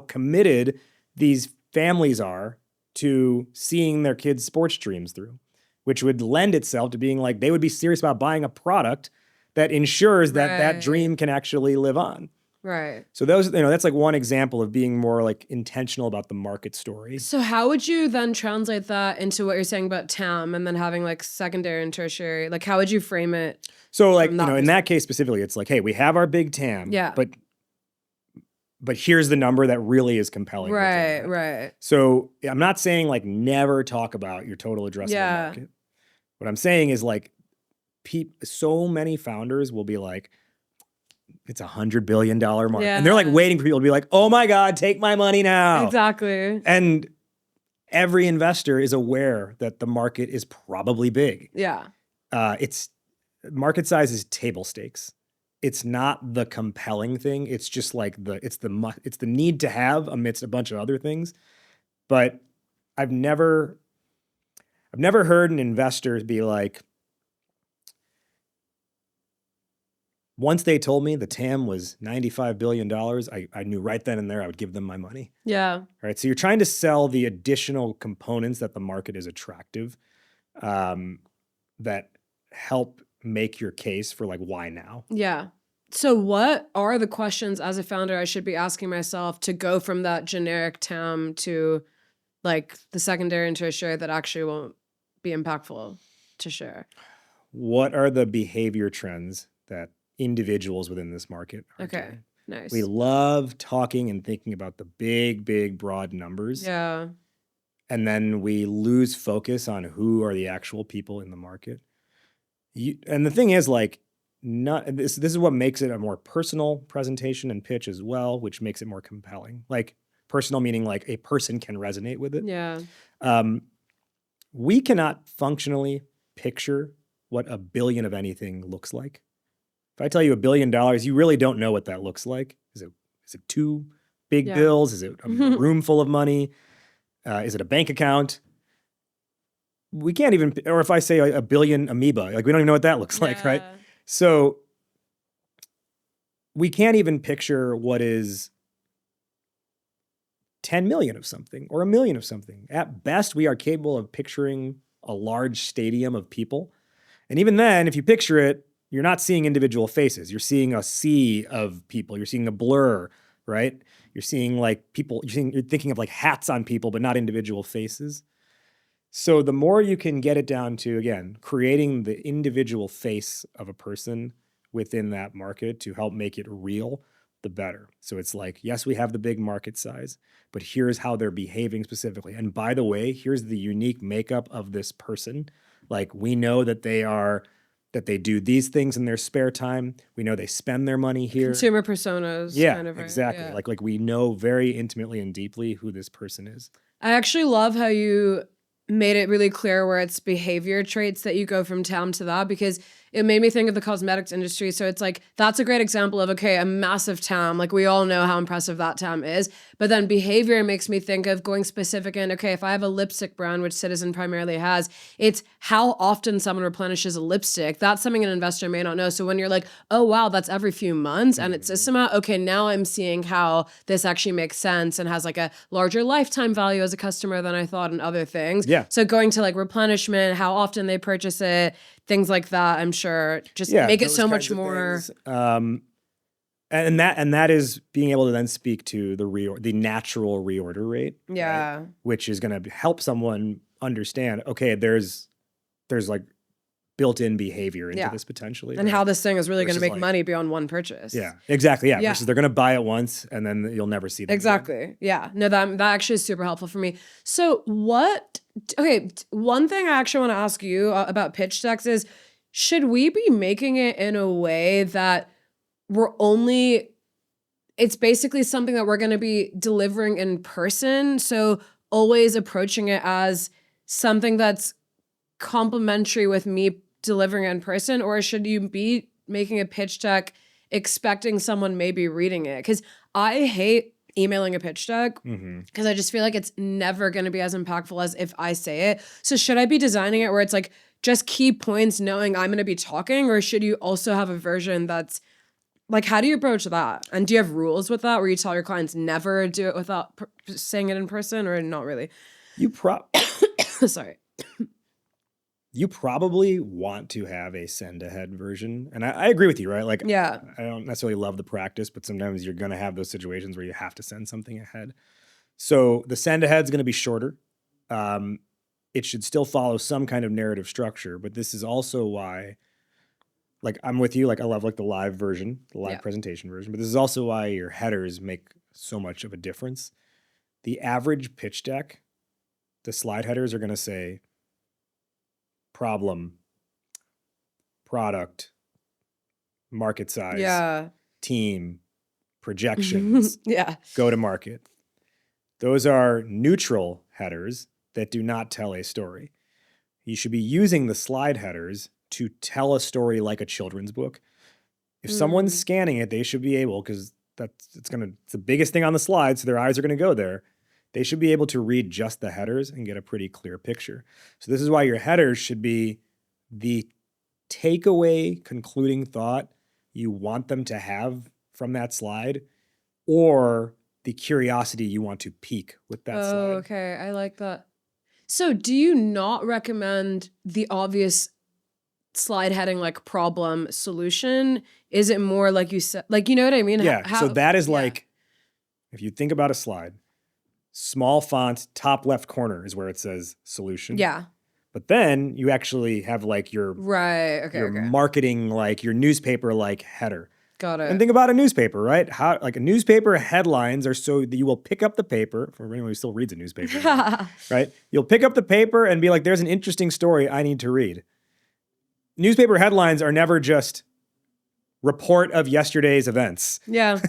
committed these families are to seeing their kids' sports dreams through, which would lend itself to being like, they would be serious about buying a product that ensures that that dream can actually live on. Right. So those, that's like one example of being more like intentional about the market story. So how would you then translate that into what you're saying about TAM and then having like secondary and tertiary? Like how would you frame it? So like, in that case specifically, it's like, hey, we have our big TAM, but here's the number that really is compelling. Right. So I'm not saying like never talk about your total addressable market. What I'm saying is like, so many founders will be like, it's $100 billion market. And they're like waiting for people to be like, oh my God, take my money now. Exactly. And every investor is aware that the market is probably big. Yeah. It's market size is table stakes. It's not the compelling thing. It's just like it's the need to have amidst a bunch of other things. But I've never heard an investor be like, Once they told me the TAM was $95 billion, I knew right then and there I would give them my money. Yeah. Right. So you're trying to sell the additional components that the market is attractive, that help make your case for like, why now? Yeah. So what are the questions as a founder I should be asking myself to go from that generic TAM to like the secondary and tertiary that actually won't be impactful to share? What are the behavior trends that individuals within this market are Okay. doing? Nice. We love talking and thinking about the big, broad numbers. Yeah. And then we lose focus on who are the actual people in the market. And the thing is, like, this is what makes it a more personal presentation and pitch as well, which makes it more compelling. Like, personal meaning like a person can resonate with it. Yeah. We cannot functionally picture what a billion of anything looks like. If I tell you $1 billion, you really don't know what that looks like. Is it two big bills? Is it a room full of money? Is it a bank account? We can't even, or if I say a billion amoeba, like we don't even know what that looks like, right? So we can't even picture what is 10 million of something or 1 million of something. At best, we are capable of picturing a large stadium of people. And even then, if you picture it, you're not seeing individual faces. You're seeing a sea of people. You're seeing a blur, right? You're seeing like people, you're thinking of like hats on people, but not individual faces. So the more you can get it down to, again, creating the individual face of a person within that market to help make it real, the better. So it's like, yes, we have the big market size, but here's how they're behaving specifically. And by the way, here's the unique makeup of this person. Like, we know that they do these things in their spare time. We know they spend their money here. Consumer personas. Yeah, kind of, right? exactly. Yeah. Like we know very intimately and deeply who this person is. I actually love how you made it really clear where it's behavior traits that you go from TAM to that, because it made me think of the cosmetics industry. So it's like, that's a great example of, okay, a massive TAM. Like, we all know how impressive that TAM is. But then behavior makes me think of going specific in, okay, if I have a lipstick brand, which Citizen primarily has, it's how often someone replenishes a lipstick. That's something an investor may not know. So when you're like, oh, wow, that's every few months and it's this amount. Okay, now I'm seeing how this actually makes sense and has like a larger lifetime value as a customer than I thought, and other things. Yeah. So going to like replenishment, how often they purchase it, things like that, I'm sure just make it so much more. And that is being able to then speak to the natural reorder rate. Yeah. Right? Which is going to help someone understand, okay, there's like built-in behavior into this potentially. And how this thing is really going to make like, money beyond one purchase. Yeah, exactly. Yeah. Versus they're going to buy it once and then you'll never see them exactly again. Yeah. No, that actually is super helpful for me. So one thing I actually want to ask you about pitch decks is, should we be making it in a way that it's basically something that we're going to be delivering in person? So always approaching it as something that's complementary with me delivering in person, or should you be making a pitch deck expecting someone maybe reading it? Because I hate emailing a pitch deck because I just feel like it's never going to be as impactful as if I say it. So should I be designing it where it's like just key points knowing I'm going to be talking, or should you also have a version that's like, how do you approach that? And do you have rules with that where you tell your clients never do it without saying it in person, or not really? Sorry. You probably want to have a send ahead version. And I agree with you, right? Like, yeah, I don't necessarily love the practice, but sometimes you're going to have those situations where you have to send something ahead. So the send ahead is going to be shorter. It should still follow some kind of narrative structure, but this is also why, like, I'm with you. Like, I love like the live version, the live presentation version, but this is also why your headers make so much of a difference. The average pitch deck, the slide headers are going to say problem, product, market size, team, projections, go to market. Those are neutral headers that do not tell a story. You should be using the slide headers to tell a story like a children's book. If someone's scanning it, they should be able, because it's the biggest thing on the slide, so their eyes are going to go there. They should be able to read just the headers and get a pretty clear picture. So this is why your headers should be the takeaway concluding thought you want them to have from that slide, or the curiosity you want to pique with that slide. Oh, okay. I like that. So do you not recommend the obvious slide heading like problem solution? Is it more like you said, like, you know what I mean? Yeah. So that is like, if you think about a slide, small font, top left corner is where it says solution. Yeah. But then you actually have like your marketing, like your newspaper like header. Got it. And think about a newspaper, right? How like a newspaper headlines are so that you will pick up the paper, for anyone who still reads a newspaper, right? You'll pick up the paper and be like, there's an interesting story I need to read. Newspaper headlines are never just report of yesterday's events. Yeah,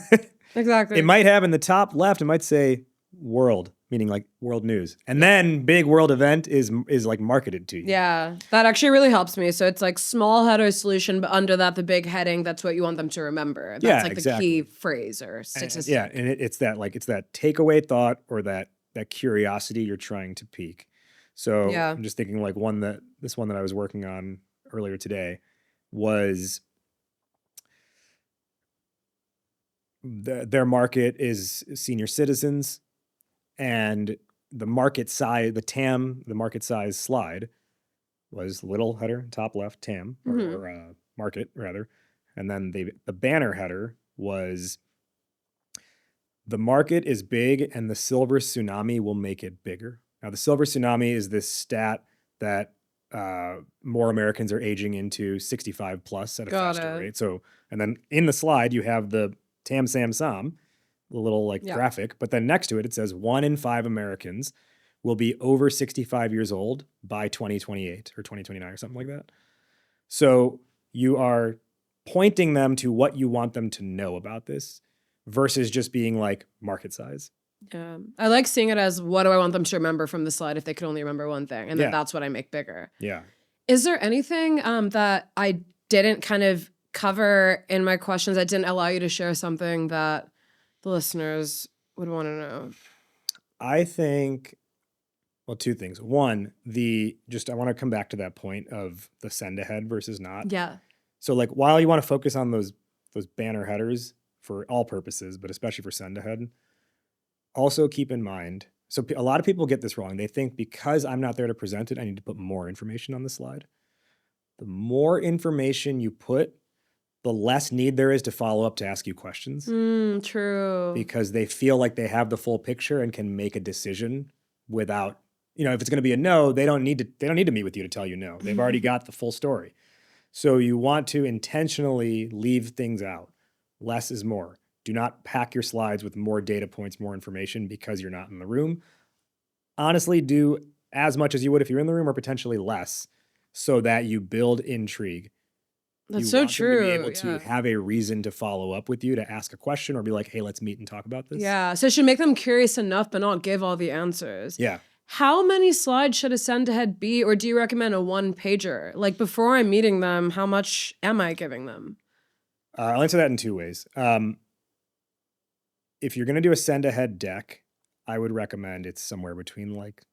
exactly. It might have in the top left, it might say world, meaning like world news. And then big world event is like marketed to you. Yeah, that actually really helps me. So it's like small header solution, but under that, the big heading, that's what you want them to remember. That's like the key phrase or statistic. And it's that takeaway thought or that curiosity you're trying to pique. So I'm just thinking like this one that I was working on earlier today was their market is senior citizens, and the market size, the market size slide was little header, top left, TAM, or market rather. And then the banner header was the market is big and the silver tsunami will make it bigger. Now, the silver tsunami is this stat that more Americans are aging into 65 plus at a faster rate. So, and then in the slide, you have the Tam Sam Sam, the little like graphic, but then next to it, it says 1 in 5 Americans will be over 65 years old by 2028 or 2029 or something like that. So you are pointing them to what you want them to know about this versus just being like market size. Yeah. I like seeing it as what do I want them to remember from the slide if they could only remember one thing, and then that's what I make bigger. Yeah. Is there anything that I didn't kind of cover in my questions that didn't allow you to share something that the listeners would want to know? I think, well, two things. One, I want to come back to that point of the send ahead versus not. Yeah. So like while you want to focus on those banner headers for all purposes, but especially for send ahead, also keep in mind, so a lot of people get this wrong. They think because I'm not there to present it, I need to put more information on the slide. The more information you put, the less need there is to follow up to ask you questions. True. Because they feel like they have the full picture and can make a decision without, if it's going to be a no, they don't need to meet with you to tell you no. They've already got the full story. So you want to intentionally leave things out. Less is more. Do not pack your slides with more data points, more information because you're not in the room. Honestly, do as much as you would if you're in the room or potentially less so that you build intrigue. That's so true. To be able to have a reason to follow up with you, to ask a question or be like, hey, let's meet and talk about this. Yeah. So it should make them curious enough, but not give all the answers. Yeah. How many slides should a send ahead be, or do you recommend a one pager? Like before I'm meeting them, how much am I giving them? I'll answer that in two ways. If you're going to do a send ahead deck, I would recommend it's somewhere between like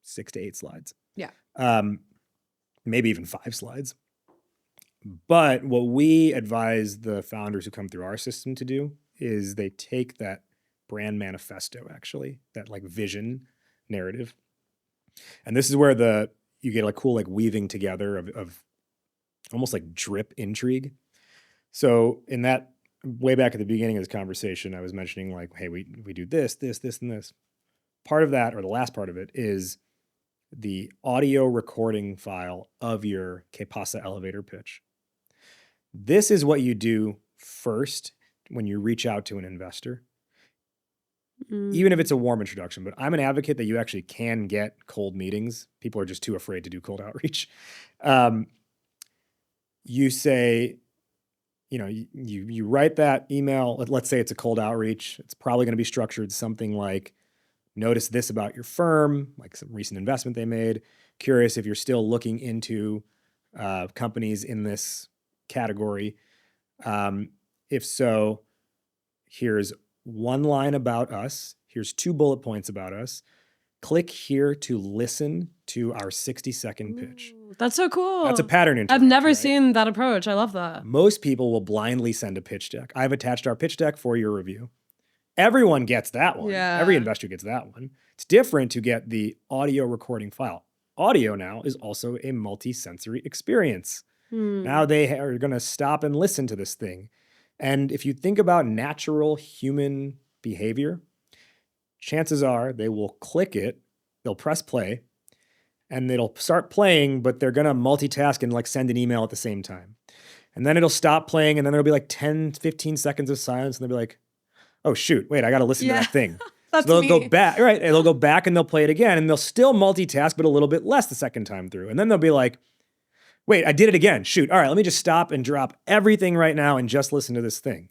6 to 8 slides. Yeah. Maybe even 5 slides. But what we advise the founders who come through our system to do is they take that brand manifesto, actually, that like vision narrative. And this is where you get like cool like weaving together of almost like drip intrigue. So in that, way back at the beginning of this conversation, I was mentioning like, hey, we do this, and this. Part of that, or the last part of it, is the audio recording file of your Que Pasa elevator pitch. This is what you do first when you reach out to an investor, even if it's a warm introduction. But I'm an advocate that you actually can get cold meetings. People are just too afraid to do cold outreach. You say, you write that email. Let's say it's a cold outreach. It's probably going to be structured something like, notice this about your firm, like some recent investment they made. Curious if you're still looking into companies in this category. If so, here's one line about us. Here's 2 bullet points about us. click here to listen to our 60-second pitch. That's so cool. That's a pattern interrupt. I've never right? seen that approach. I love that. Most people will blindly send a pitch deck. I've attached our pitch deck for your review. Everyone gets that one. Yeah. Every investor gets that one. It's different to get the audio recording file. Audio now is also a multi-sensory experience. Now they are going to stop and listen to this thing. And if you think about natural human behavior, chances are they will click it, they'll press play, and it'll start playing, but they're going to multitask and like send an email at the same time. And then it'll stop playing, and then there'll be like 10, 15 seconds of silence, and they'll be like, oh, shoot, wait, I got to listen to that thing. That's so they'll me. go back, right? And they'll go back and they'll play it again, and they'll still multitask, but a little bit less the second time through. And then they'll be like, wait, I did it again. Shoot. All right, let me just stop and drop everything right now and just listen to this thing.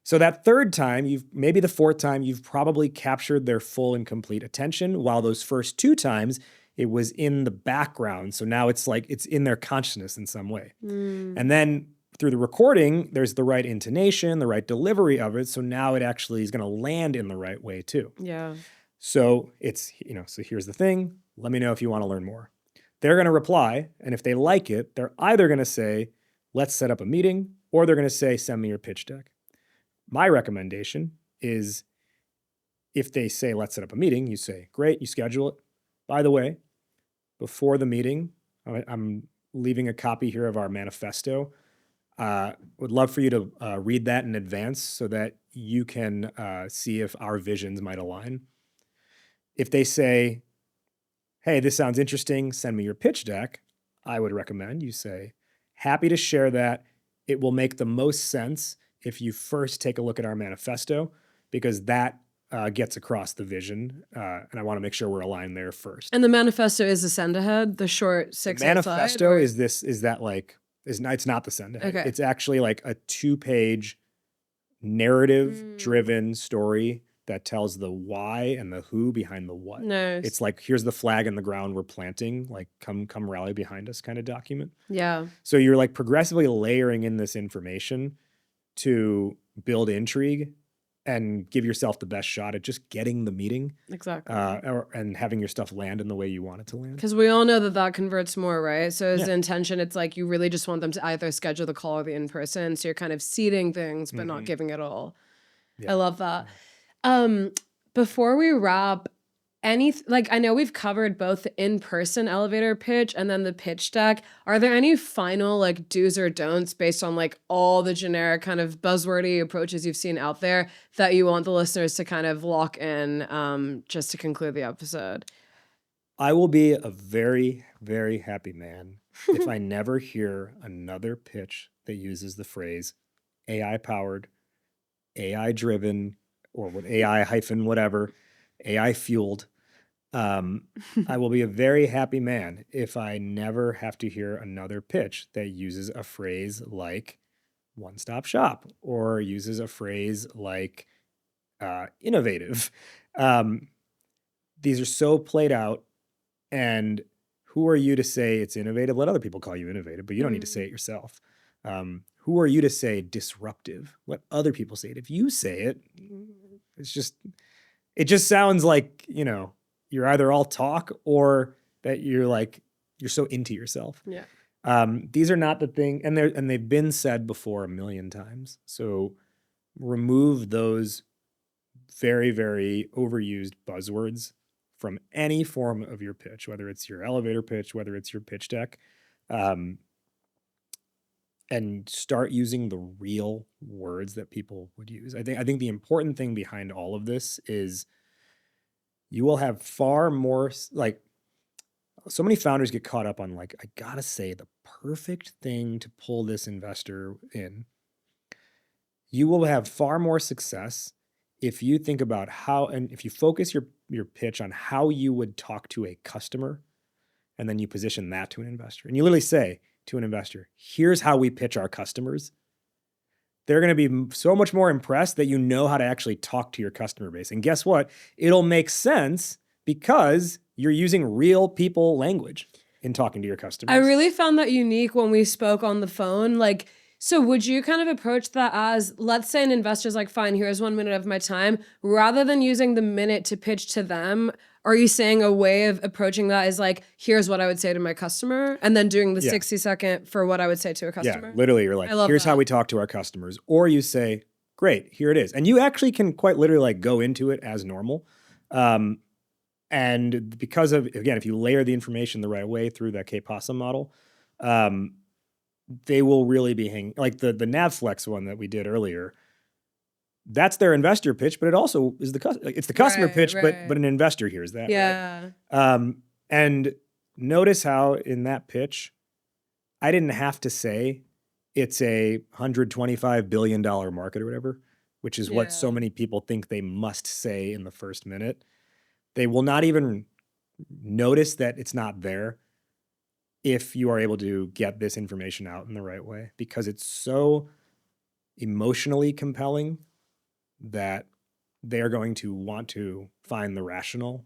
So that third time, maybe the fourth time, you've probably captured their full and complete attention, while those first two times, it was in the background. So now it's like it's in their consciousness in some way. And then through the recording, there's the right intonation, the right delivery of it. So now it actually is going to land in the right way too. Yeah. So it's, so here's the thing. Let me know if you want to learn more. They're going to reply. And if they like it, they're either going to say, let's set up a meeting, or they're going to say, send me your pitch deck. My recommendation is if they say, let's set up a meeting, you say, great, you schedule it. By the way, before the meeting, I'm leaving a copy here of our manifesto. Would love for you to read that in advance so that you can see if our visions might align. If they say, hey, this sounds interesting, send me your pitch deck, I would recommend you say, happy to share that. It will make the most sense if you first take a look at our manifesto, because that gets across the vision, and I want to make sure we're aligned there first. And the manifesto is the send ahead, the short 6 manifesto it's not the send ahead. Okay. It's actually like a 2-page narrative-driven story that tells the why and the who behind the what. Nice. It's like, here's the flag in the ground we're planting, like come rally behind us kind of document. Yeah. So you're like progressively layering in this information to build intrigue and give yourself the best shot at just getting the meeting. Exactly. And having your stuff land in the way you want it to land. Because we all know that converts more, right? So as the intention, it's like you really just want them to either schedule the call or the in-person. So you're kind of seeding things, but not giving it all. Yeah. I love that. Before we wrap, I know we've covered both the in-person elevator pitch and then the pitch deck. Are there any final like do's or don'ts based on like all the generic kind of buzzwordy approaches you've seen out there that you want the listeners to kind of lock in just to conclude the episode? I will be a very, very happy man if I never hear another pitch that uses the phrase AI-powered, AI-driven, or what AI-whatever, AI-fueled. I will be a very happy man if I never have to hear another pitch that uses a phrase like one-stop shop or uses a phrase like innovative. These are so played out, and who are you to say it's innovative? Let other people call you innovative, but you don't need to say it yourself. Who are you to say disruptive? Let other people say it. If you say it, it just sounds like, you're either all talk or that you're so into yourself. Yeah. These are not the thing, and they've been said before 1,000,000 times. So remove those very, very overused buzzwords from any form of your pitch, whether it's your elevator pitch, whether it's your pitch deck, and start using the real words that people would use. I think the important thing behind all of this is you will have far more, like, so many founders get caught up on like, I gotta say the perfect thing to pull this investor in. You will have far more success if you think about how, and if you focus your pitch on how you would talk to a customer, and then you position that to an investor. And you literally say to an investor, here's how we pitch our customers. They're going to be so much more impressed that you know how to actually talk to your customer base. And guess what? It'll make sense because you're using real people language in talking to your customers. I really found that unique when we spoke on the phone. Like, so would you kind of approach that as, let's say an investor's like, fine, here's 1 minute of my time, rather than using the minute to pitch to them, Are you saying a way of approaching that is like, here's what I would say to my customer, and then doing the 60-second for what I would say to a customer? Yeah, literally, you're like, here's how we talk to our customers. Or you say, great, here it is. And you actually can quite literally like go into it as normal. And because of, again, if you layer the information the right way through that Que PASA model, they will really be hanging, like the Navlex one that we did earlier. That's their investor pitch, but it also is it's the customer pitch, but an investor hears that. Yeah. Right? And notice how in that pitch, I didn't have to say it's a $125 billion market or whatever, which is what so many people think they must say in the first minute. They will not even notice that it's not there if you are able to get this information out in the right way, because it's so emotionally compelling that they are going to want to find the rational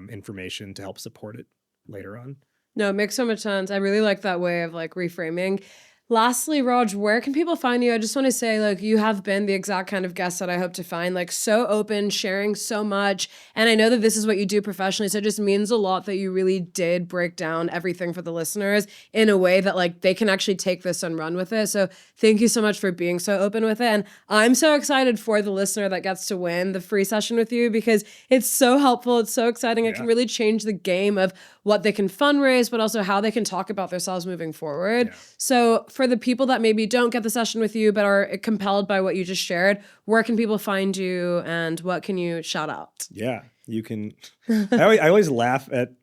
information to help support it later on. No, it makes so much sense. I really like that way of like reframing. Lastly, Raj, where can people find you? I just want to say, like, you have been the exact kind of guest that I hope to find, like, so open, sharing so much. And I know that this is what you do professionally, so it just means a lot that you really did break down everything for the listeners in a way that, like, they can actually take this and run with it. So thank you so much for being so open with it. And I'm so excited for the listener that gets to win the free session with you, because it's so helpful. It's so exciting. It can really change the game of what they can fundraise, but also how they can talk about themselves moving forward. Yeah. So for the people that maybe don't get the session with you, but are compelled by what you just shared, where can people find you and what can you shout out? Yeah, you can. I always laugh at,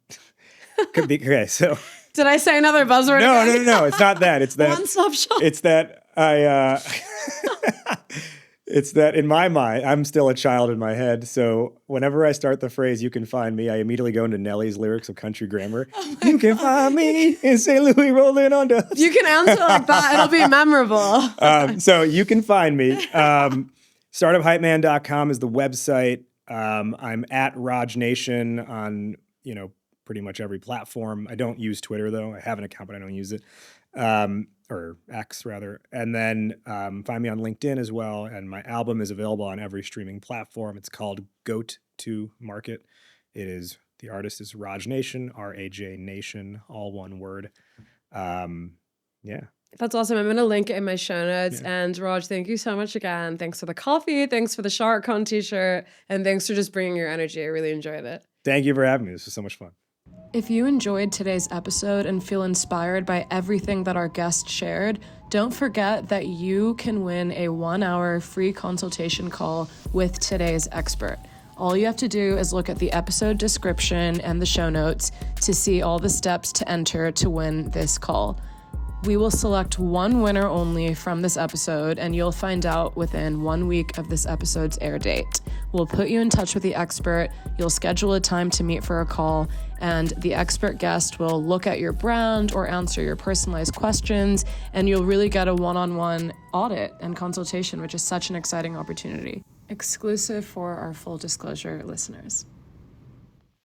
okay, so. Did I say another buzzword? No. It's not that. It's that. One-stop shop. It's that it's that in my mind, I'm still a child in my head. So whenever I start the phrase, you can find me, I immediately go into Nelly's lyrics of Country Grammar. You can find me in St. Louis rolling on dust. You can answer like that. It'll be memorable. So you can find me. StartupHypeman.com is the website. I'm at Raj Nation on, pretty much every platform. I don't use Twitter though. I have an account, but I don't use it. Or X rather. And then find me on LinkedIn as well. And my album is available on every streaming platform. It's called Goat to Market. The artist is Raj Nation, R-A-J Nation, all one word. Yeah. That's awesome. I'm going to link it in my show notes. Yeah. And Raj, thank you so much again. Thanks for the coffee. Thanks for the SharkCon t-shirt. And thanks for just bringing your energy. I really enjoyed it. Thank you for having me. This was so much fun. If you enjoyed today's episode and feel inspired by everything that our guest shared, don't forget that you can win a 1-hour free consultation call with today's expert. All you have to do is look at the episode description and the show notes to see all the steps to enter to win this call. We will select one winner only from this episode, and you'll find out within 1 week of this episode's air date. We'll put you in touch with the expert, you'll schedule a time to meet for a call, and the expert guest will look at your brand or answer your personalized questions, and you'll really get a one-on-one audit and consultation, which is such an exciting opportunity. Exclusive for our full disclosure listeners.